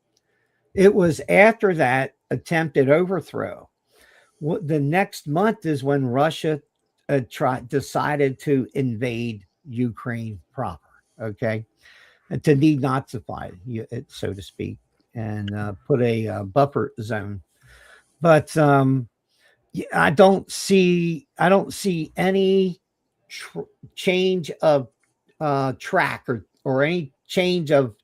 It was after that attempted overthrow. The next month is when Russia decided to invade Ukraine proper, okay, and to denazify it, so to speak, and put a buffer zone. But I don't see any change of track or any change of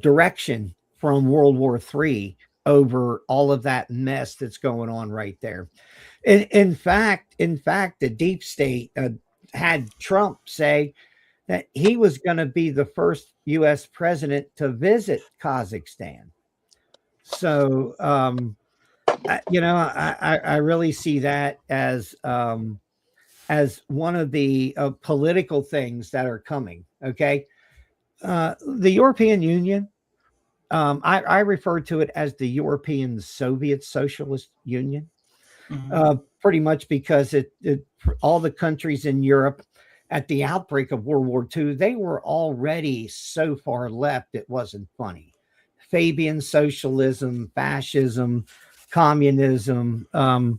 direction from World War III over all of that mess that's going on right there. In fact, the deep state had Trump say that he was going to be the first U.S. president to visit Kazakhstan. So, I really see that as one of the political things that are coming. Okay. The European Union, I refer to it as the European Soviet Socialist Union, pretty much because all the countries in Europe at the outbreak of World War II, they were already so far left it wasn't funny. Fabian socialism, fascism, communism. There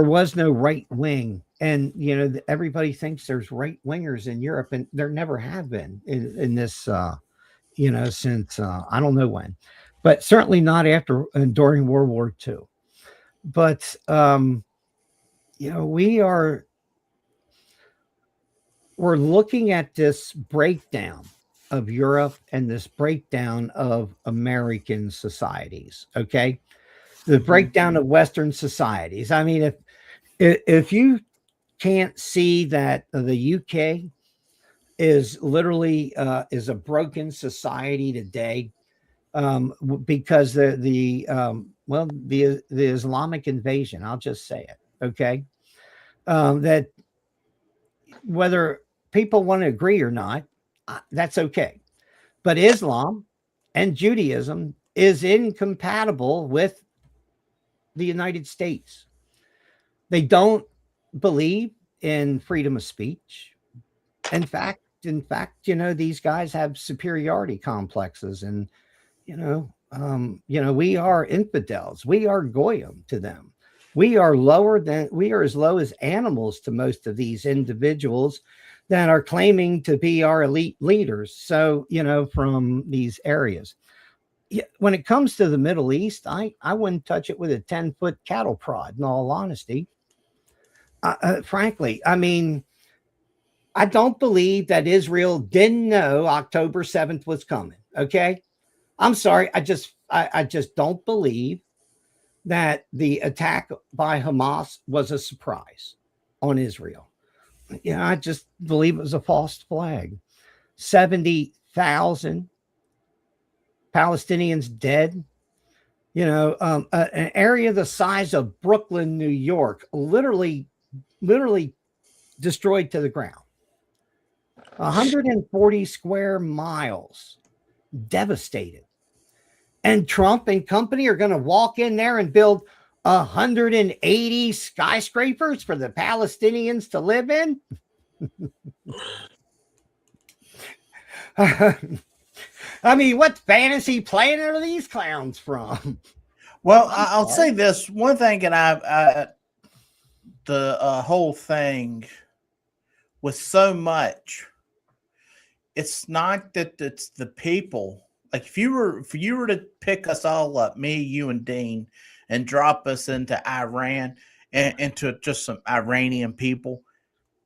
was no right wing, and everybody thinks there's right wingers in Europe, and there never have been in this. Since I don't know when, but certainly not after and during World War II. But we're looking at this breakdown of Europe and this breakdown of American societies. Okay, the breakdown of Western societies. I mean, if you can't see that the UK is literally is a broken society today, because the Islamic invasion, I'll just say it, okay, that whether people want to agree or not, that's okay, but Islam and Judaism is incompatible with the United States. They don't believe in freedom of speech. In fact, these guys have superiority complexes, and we are infidels. We are goyim to them. We are as low as animals to most of these individuals that are claiming to be our elite leaders. So, from these areas. When it comes to the Middle East, I wouldn't touch it with a 10-foot cattle prod, in all honesty. Frankly, I mean, I don't believe that Israel didn't know October 7th was coming. Okay. I'm sorry. I just don't believe that the attack by Hamas was a surprise on Israel. I just believe it was a false flag. 70,000 Palestinians dead. An area the size of Brooklyn, New York, literally destroyed to the ground. 140 square miles devastated. And Trump and company are going to walk in there and build 180 skyscrapers for the Palestinians to live in. I mean, what fantasy planet are these clowns from? Well, I'll say this one thing, and the whole thing was so much. It's not that it's the people. Like if you were to pick us all up, me, you, and Dean, and drop us into Iran and into just some Iranian people,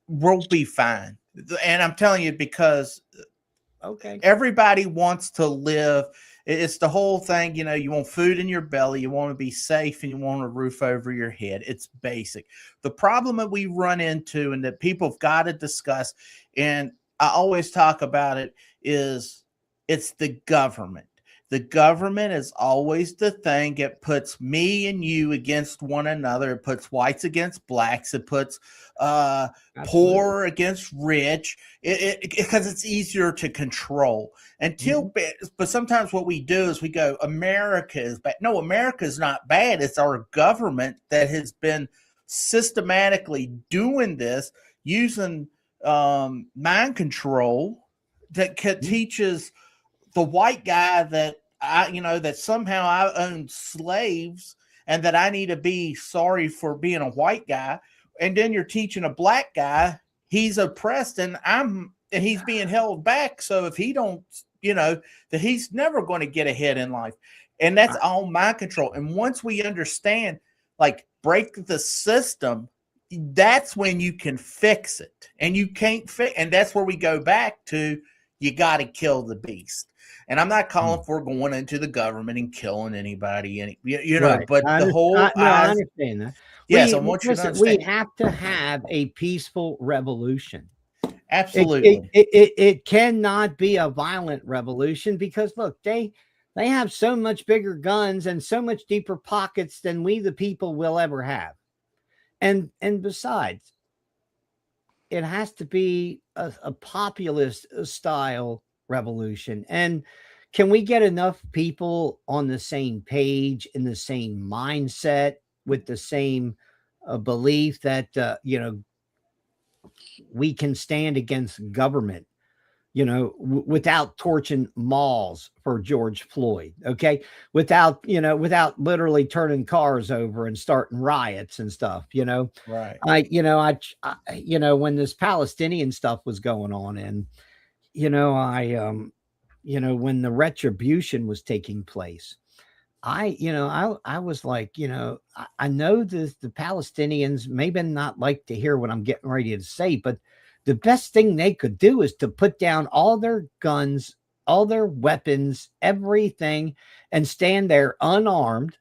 we'll be fine. And I'm telling you, because okay, everybody wants to live It's the whole thing. You want food in your belly, you want to be safe, and you want a roof over your head. It's basic. The problem that we run into and that people have got to discuss, and I always talk about it, is it's the government. The government is always the thing. It puts me and you against one another. It puts whites against blacks. It puts poor against rich, because it's easier to control. But sometimes what we do is we go, America is bad. No, America is not bad. It's our government that has been systematically doing this, using mind control that teaches the white guy that that somehow I own slaves and that I need to be sorry for being a white guy. And then you're teaching a black guy he's oppressed and he's being held back. So if he don't, that he's never going to get ahead in life. And that's all mind control. And once we understand, like, break the system, that's when you can fix it. And you can't fix, and that's where we go back to, you got to kill the beast. And I'm not calling for going into the government and killing anybody, right. But I understand that. Yes, we have to have a peaceful revolution. Absolutely. It cannot be a violent revolution, because look, they have so much bigger guns and so much deeper pockets than we, the people, will ever have. And besides, it has to be a populist style revolution. And can we get enough people on the same page, in the same mindset, with the same belief that we can stand against government, without torching malls for George Floyd, okay, without literally turning cars over and starting riots and stuff, right? When this Palestinian stuff was going on, and when the retribution was taking place, I was like, I know the Palestinians maybe not like to hear what I'm getting ready to say, but the best thing they could do is to put down all their guns, all their weapons, everything, and stand there unarmed.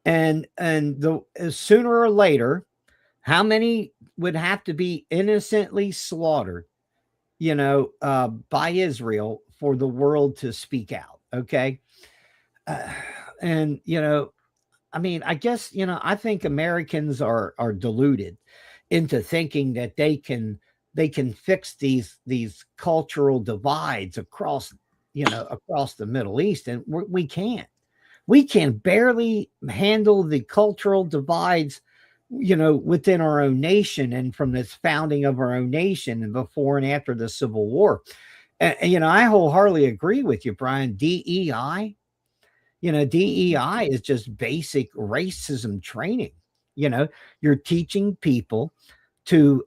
And sooner or later, how many would have to be innocently slaughtered, by Israel for the world to speak out? Okay. I guess, I think Americans are deluded into thinking that they can fix these cultural divides across the Middle East. And we can't. We can barely handle the cultural divides, within our own nation, and from this founding of our own nation, and before and after the Civil War. And I wholeheartedly agree with you, Brian. DEI is just basic racism training. You're teaching people to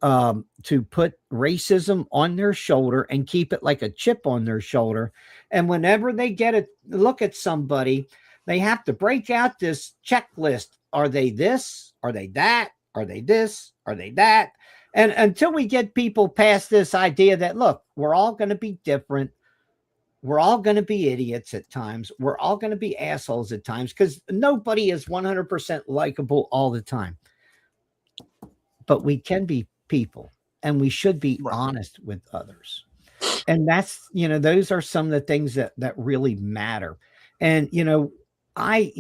put racism on their shoulder and keep it like a chip on their shoulder. And whenever they get a look at somebody, they have to break out this checklist. Are they this? Are they that? Are they this? Are they that? And until we get people past this idea that, look, we're all going to be different. We're all going to be idiots at times. We're all going to be assholes at times, because nobody is 100% likable all the time. But we can be people, and we should be honest with others. And that's, those are some of the things that really matter. And, I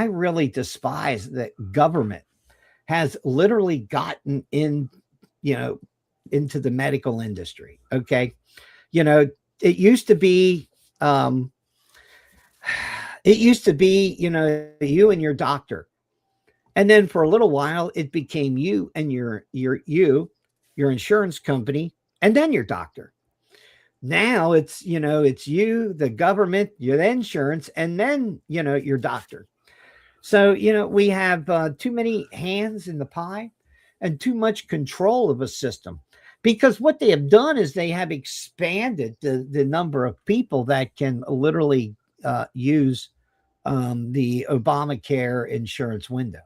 really despise that government has literally gotten in, into the medical industry. Okay. It used to be, you and your doctor. And then for a little while, it became you and your insurance company, and then your doctor. Now it's you, the government, your insurance, and then, your doctor. So, we have too many hands in the pie and too much control of a system, because what they have done is they have expanded the number of people that can literally use the Obamacare insurance window.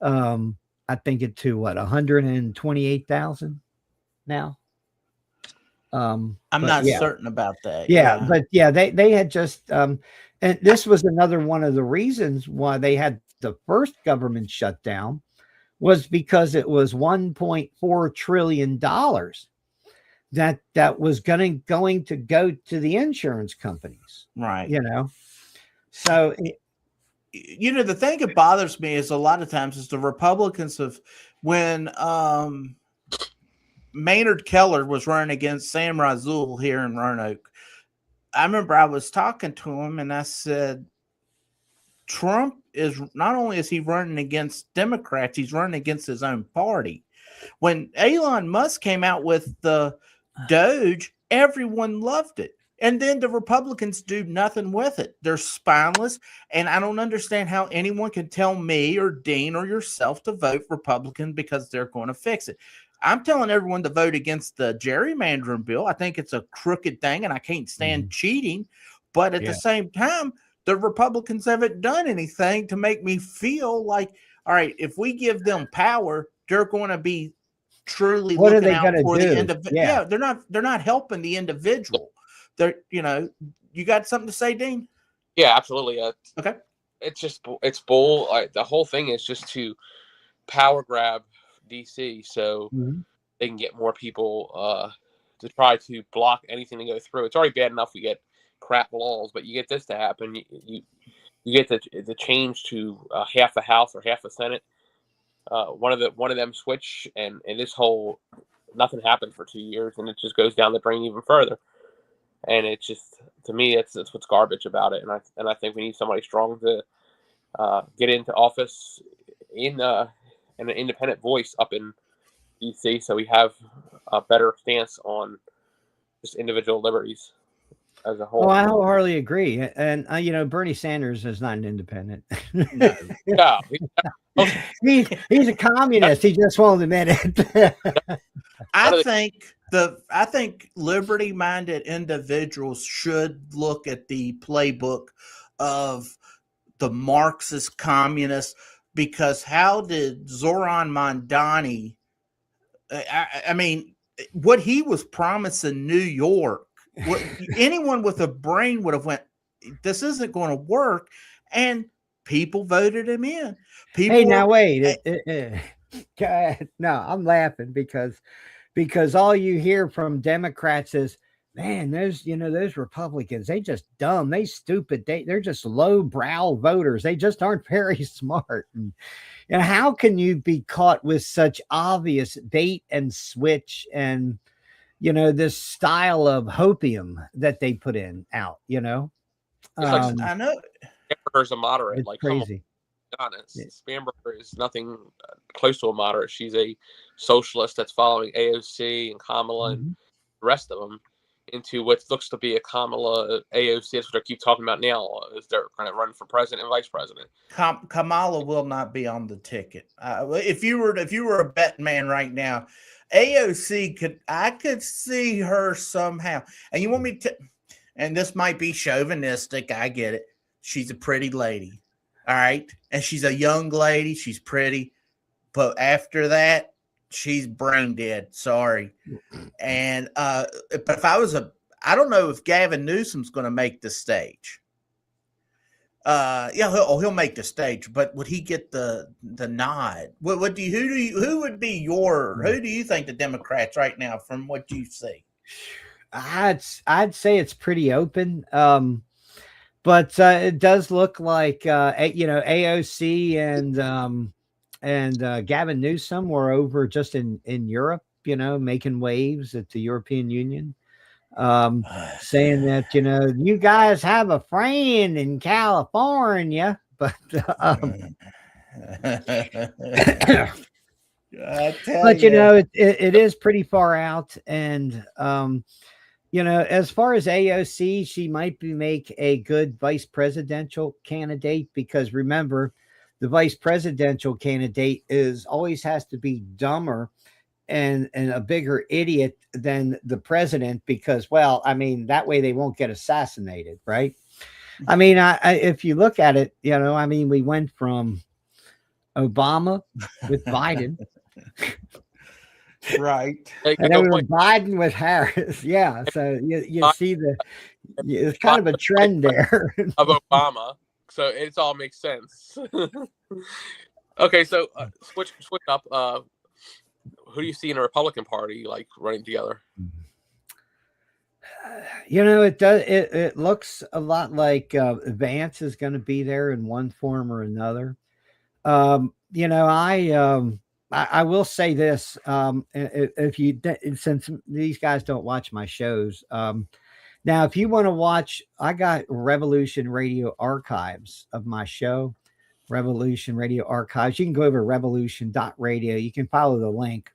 I think it to 128,000 now. I'm not certain about that. Yeah, but yeah, they had just and this was another one of the reasons why they had the first government shutdown was because it was $1.4 trillion that was going to go to the insurance companies, right? So the thing that bothers me is a lot of times is the Republicans when Maynard Keller was running against Sam Razul here in Roanoke. I remember I was talking to him and I said, Trump is not only is he running against Democrats, he's running against his own party. When Elon Musk came out with the Doge, everyone loved it. And then the Republicans do nothing with it. They're spineless. And I don't understand how anyone can tell me or Dean or yourself to vote Republican because they're going to fix it. I'm telling everyone to vote against the gerrymandering bill. I think it's a crooked thing and I can't stand cheating. But at the same time, the Republicans haven't done anything to make me feel like, all right, if we give them power, they're going to be truly looking out for the individual. Yeah, they're not helping the individual. They're, you got something to say, Dean? Yeah, absolutely. Okay. It's bull. The whole thing is just to power grab DC so they can get more people to try to block anything to go through. It's already bad enough we get crap laws, but you get this to happen. You get the change to half the House or half the Senate. One of them switch, and this whole nothing happened for 2 years, and it just goes down the drain even further. And it's just, to me, that's what's garbage about it. And I think we need somebody strong to get into office in an independent voice up in DC, so we have a better stance on just individual liberties as a whole. Well, I wholeheartedly agree. And Bernie Sanders is not an independent. No. He's a communist. He just won't admit it. I think liberty-minded individuals should look at the playbook of the Marxist communists, because how did Zoran Mondani, I mean, what he was promising New York, anyone with a brain would have went, this isn't going to work, and people voted him in. Hey, now wait. No, I'm laughing because all you hear from Democrats is, man, those Republicans, they just dumb, they stupid, they're just low-brow voters. They just aren't very smart. And how can you be caught with such obvious bait and switch and this style of hopium that they put out? I know Spanberger's a moderate. It's like crazy. Honest. Spanberger is nothing close to a moderate. She's a socialist that's following AOC and Kamala and the rest of them into what looks to be a Kamala AOC. That's what I keep talking about now. Is they're going to run for president and vice president. Kamala will not be on the ticket. If you were a bet man right now, AOC I could see her somehow. And you want me to? And this might be chauvinistic. I get it. She's a pretty lady. All right. And she's a young lady. She's pretty. But after that, she's brain dead. Sorry. And but if I don't know if Gavin Newsom's going to make the stage. He'll make the stage, but would he get the nod? Who would be who do you think the Democrats right now from what you see? I'd say it's pretty open. But it does look like AOC and Gavin Newsom were over just in Europe, making waves at the European Union, saying that you guys have a friend in California, but it is pretty far out, and as far as AOC, she might make a good vice presidential candidate, because remember, the vice presidential candidate always has to be dumber and a bigger idiot than the president, because, that way they won't get assassinated, right? I mean, if you look at it, we went from Obama with Biden Right. And then we were Biden with Harris. Yeah. So you see it's kind of a trend there of Obama. So it all makes sense. Okay, so switch up. Who do you see in the Republican Party like running together? It does. It looks a lot like Vance is going to be there in one form or another. I will say this: since these guys don't watch my shows, now if you want to watch, I got Revolution Radio archives of my show. Revolution Radio archives. You can go over to revolution.radio. You can follow the link.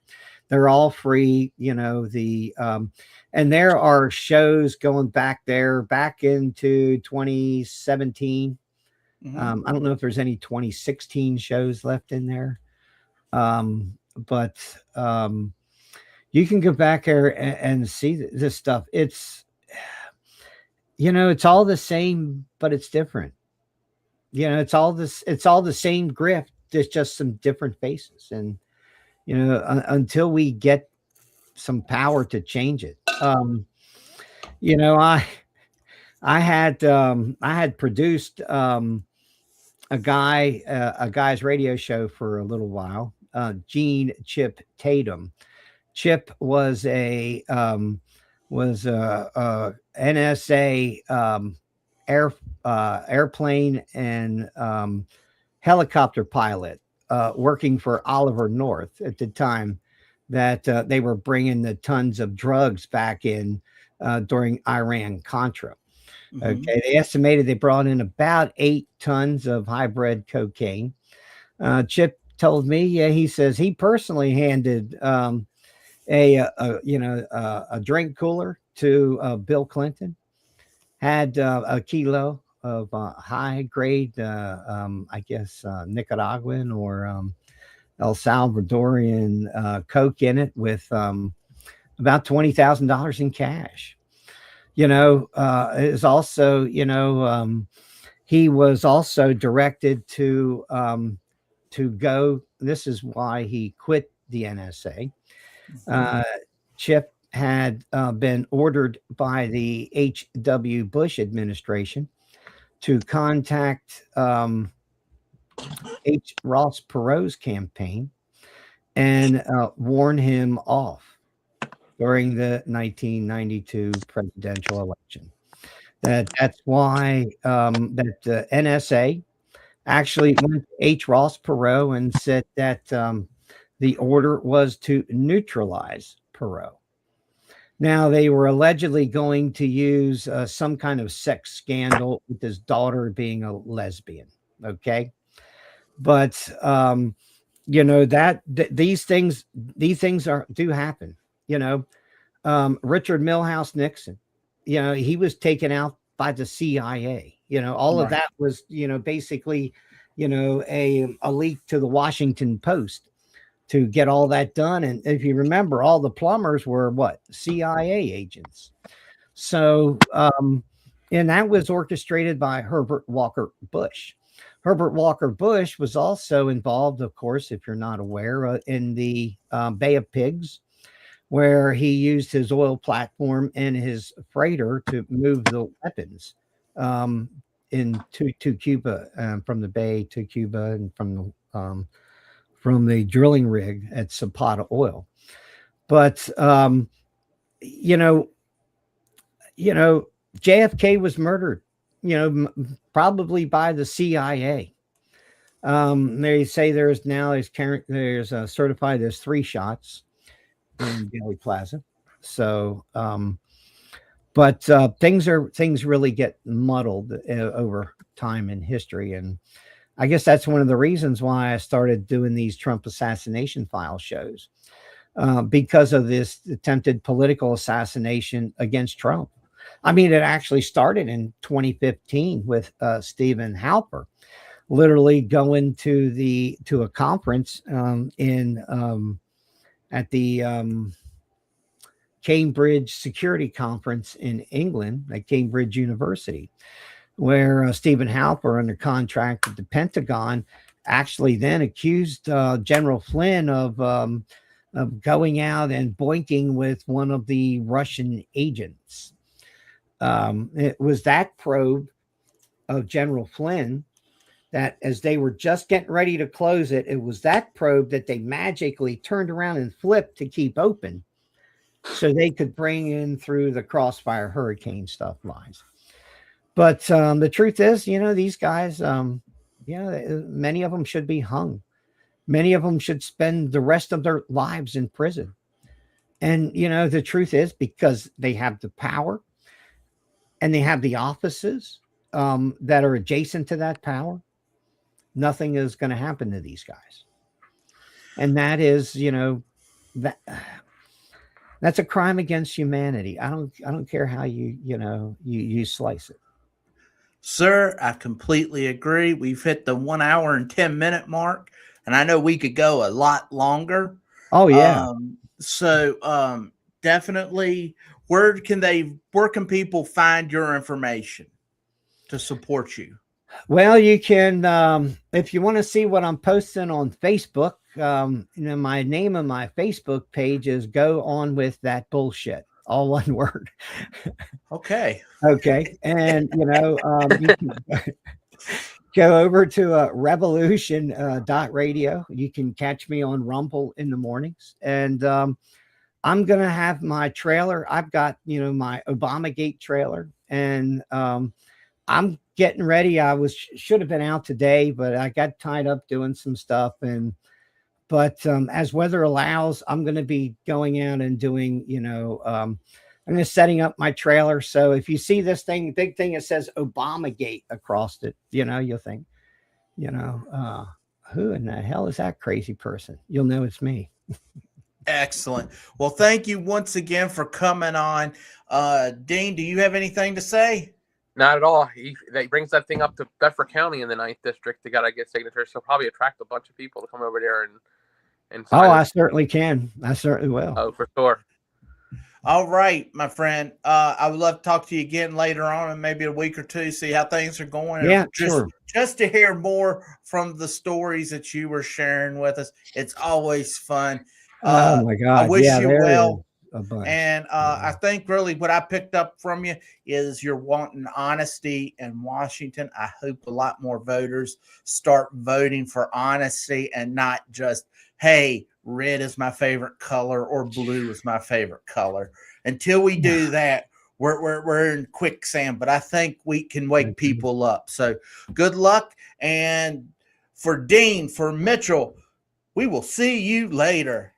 They're all free, and there are shows going back into 2017. I don't know if there's any 2016 shows left in there. But you can go back there and see this stuff. It's, it's all the same, but it's different. It's all the same grift. There's just some different faces. And, until we get some power to change it. I had produced a guy's radio show for a little while. Gene Chip Tatum. Chip was a NSA airplane and helicopter pilot working for Oliver North at the time that they were bringing the tons of drugs back in during Iran-Contra. Okay, they estimated they brought in about 8 tons of hybrid cocaine. Chip told me, he says he personally handed a drink cooler to Bill Clinton, had a kilo of high grade, Nicaraguan or El Salvadorian coke in it with about $20,000 in cash. Is also, he was also directed to go. This is why he quit the NSA. Chip had been ordered by the H.W. Bush administration to contact H. Ross Perot's campaign and warn him off during the 1992 presidential election. That's why that the NSA actually went to H. Ross Perot and said that the order was to neutralize Perot. Now, they were allegedly going to use some kind of sex scandal with his daughter being a lesbian. Okay. But, these things do happen. Richard Milhouse Nixon, he was taken out by the CIA. All of that was, basically, a leak to the Washington Post to get all that done. And if you remember, all the plumbers were CIA agents. So, and that was orchestrated by Herbert Walker Bush. Herbert Walker Bush was also involved, of course, if you're not aware, in the Bay of Pigs, where he used his oil platform and his freighter to move the weapons to Cuba, from the Bay to Cuba, and from the drilling rig at Zapata Oil. But JFK was murdered, probably by the CIA. They say there's certified there's 3 shots in Daley Plaza. So, but things really get muddled over time in history. And I guess that's one of the reasons why I started doing these Trump Assassination Files shows, because of this attempted political assassination against Trump. I mean, it actually started in 2015 with Stephen Halper literally going to a conference at the Cambridge Security Conference in England at Cambridge University, where Stephen Halper, under contract with the Pentagon, actually then accused General Flynn of going out and boinking with one of the Russian agents. It was that probe of General Flynn that, as they were just getting ready to close it, it was that probe that they magically turned around and flipped to keep open so they could bring in through the Crossfire Hurricane stuff lines. But the truth is, these guys, many of them should be hung. Many of them should spend the rest of their lives in prison. And, the truth is, because they have the power and they have the offices that are adjacent to that power, nothing is going to happen to these guys. And that is, that's a crime against humanity. I don't care how you slice it. Sir, I completely agree. We've hit the 1 hour and 10-minute mark, and I know we could go a lot longer. Oh yeah. So definitely, where can people find your information to support you? Well, you can, if you want to see what I'm posting on Facebook, my name on my Facebook page is Go On With That Bullshit, all one word. Okay. Okay. And, you can go over to revolution.radio. You can catch me on Rumble in the mornings. And I'm going to have my trailer. I've got, my Obamagate trailer. And I'm getting ready. Should have been out today, but I got tied up doing some stuff. But as weather allows, I'm going to be going out and doing, I'm just setting up my trailer. So if you see this big thing, it says Obamagate across it, you'll think, who in the hell is that crazy person? You'll know it's me. Excellent. Well, thank you once again for coming on. Dean, do you have anything to say? Not at all. He brings that thing up to Bedford County in the 9th district. They got to get signatures. So probably attract a bunch of people to come over there and sign I certainly can. I certainly will. Oh, for sure. All right, my friend. I would love to talk to you again later on in maybe a week or two, see how things are going. Yeah, sure. Just to hear more from the stories that you were sharing with us. It's always fun. Oh my God. I wish you well. A bunch. And I think really what I picked up from you is you're wanting honesty in Washington. I hope a lot more voters start voting for honesty and not just, hey, red is my favorite color or blue is my favorite color. Until we do that, we're in quicksand. But I think we can wake people up. So good luck. And for Dean, for Mitchell, we will see you later.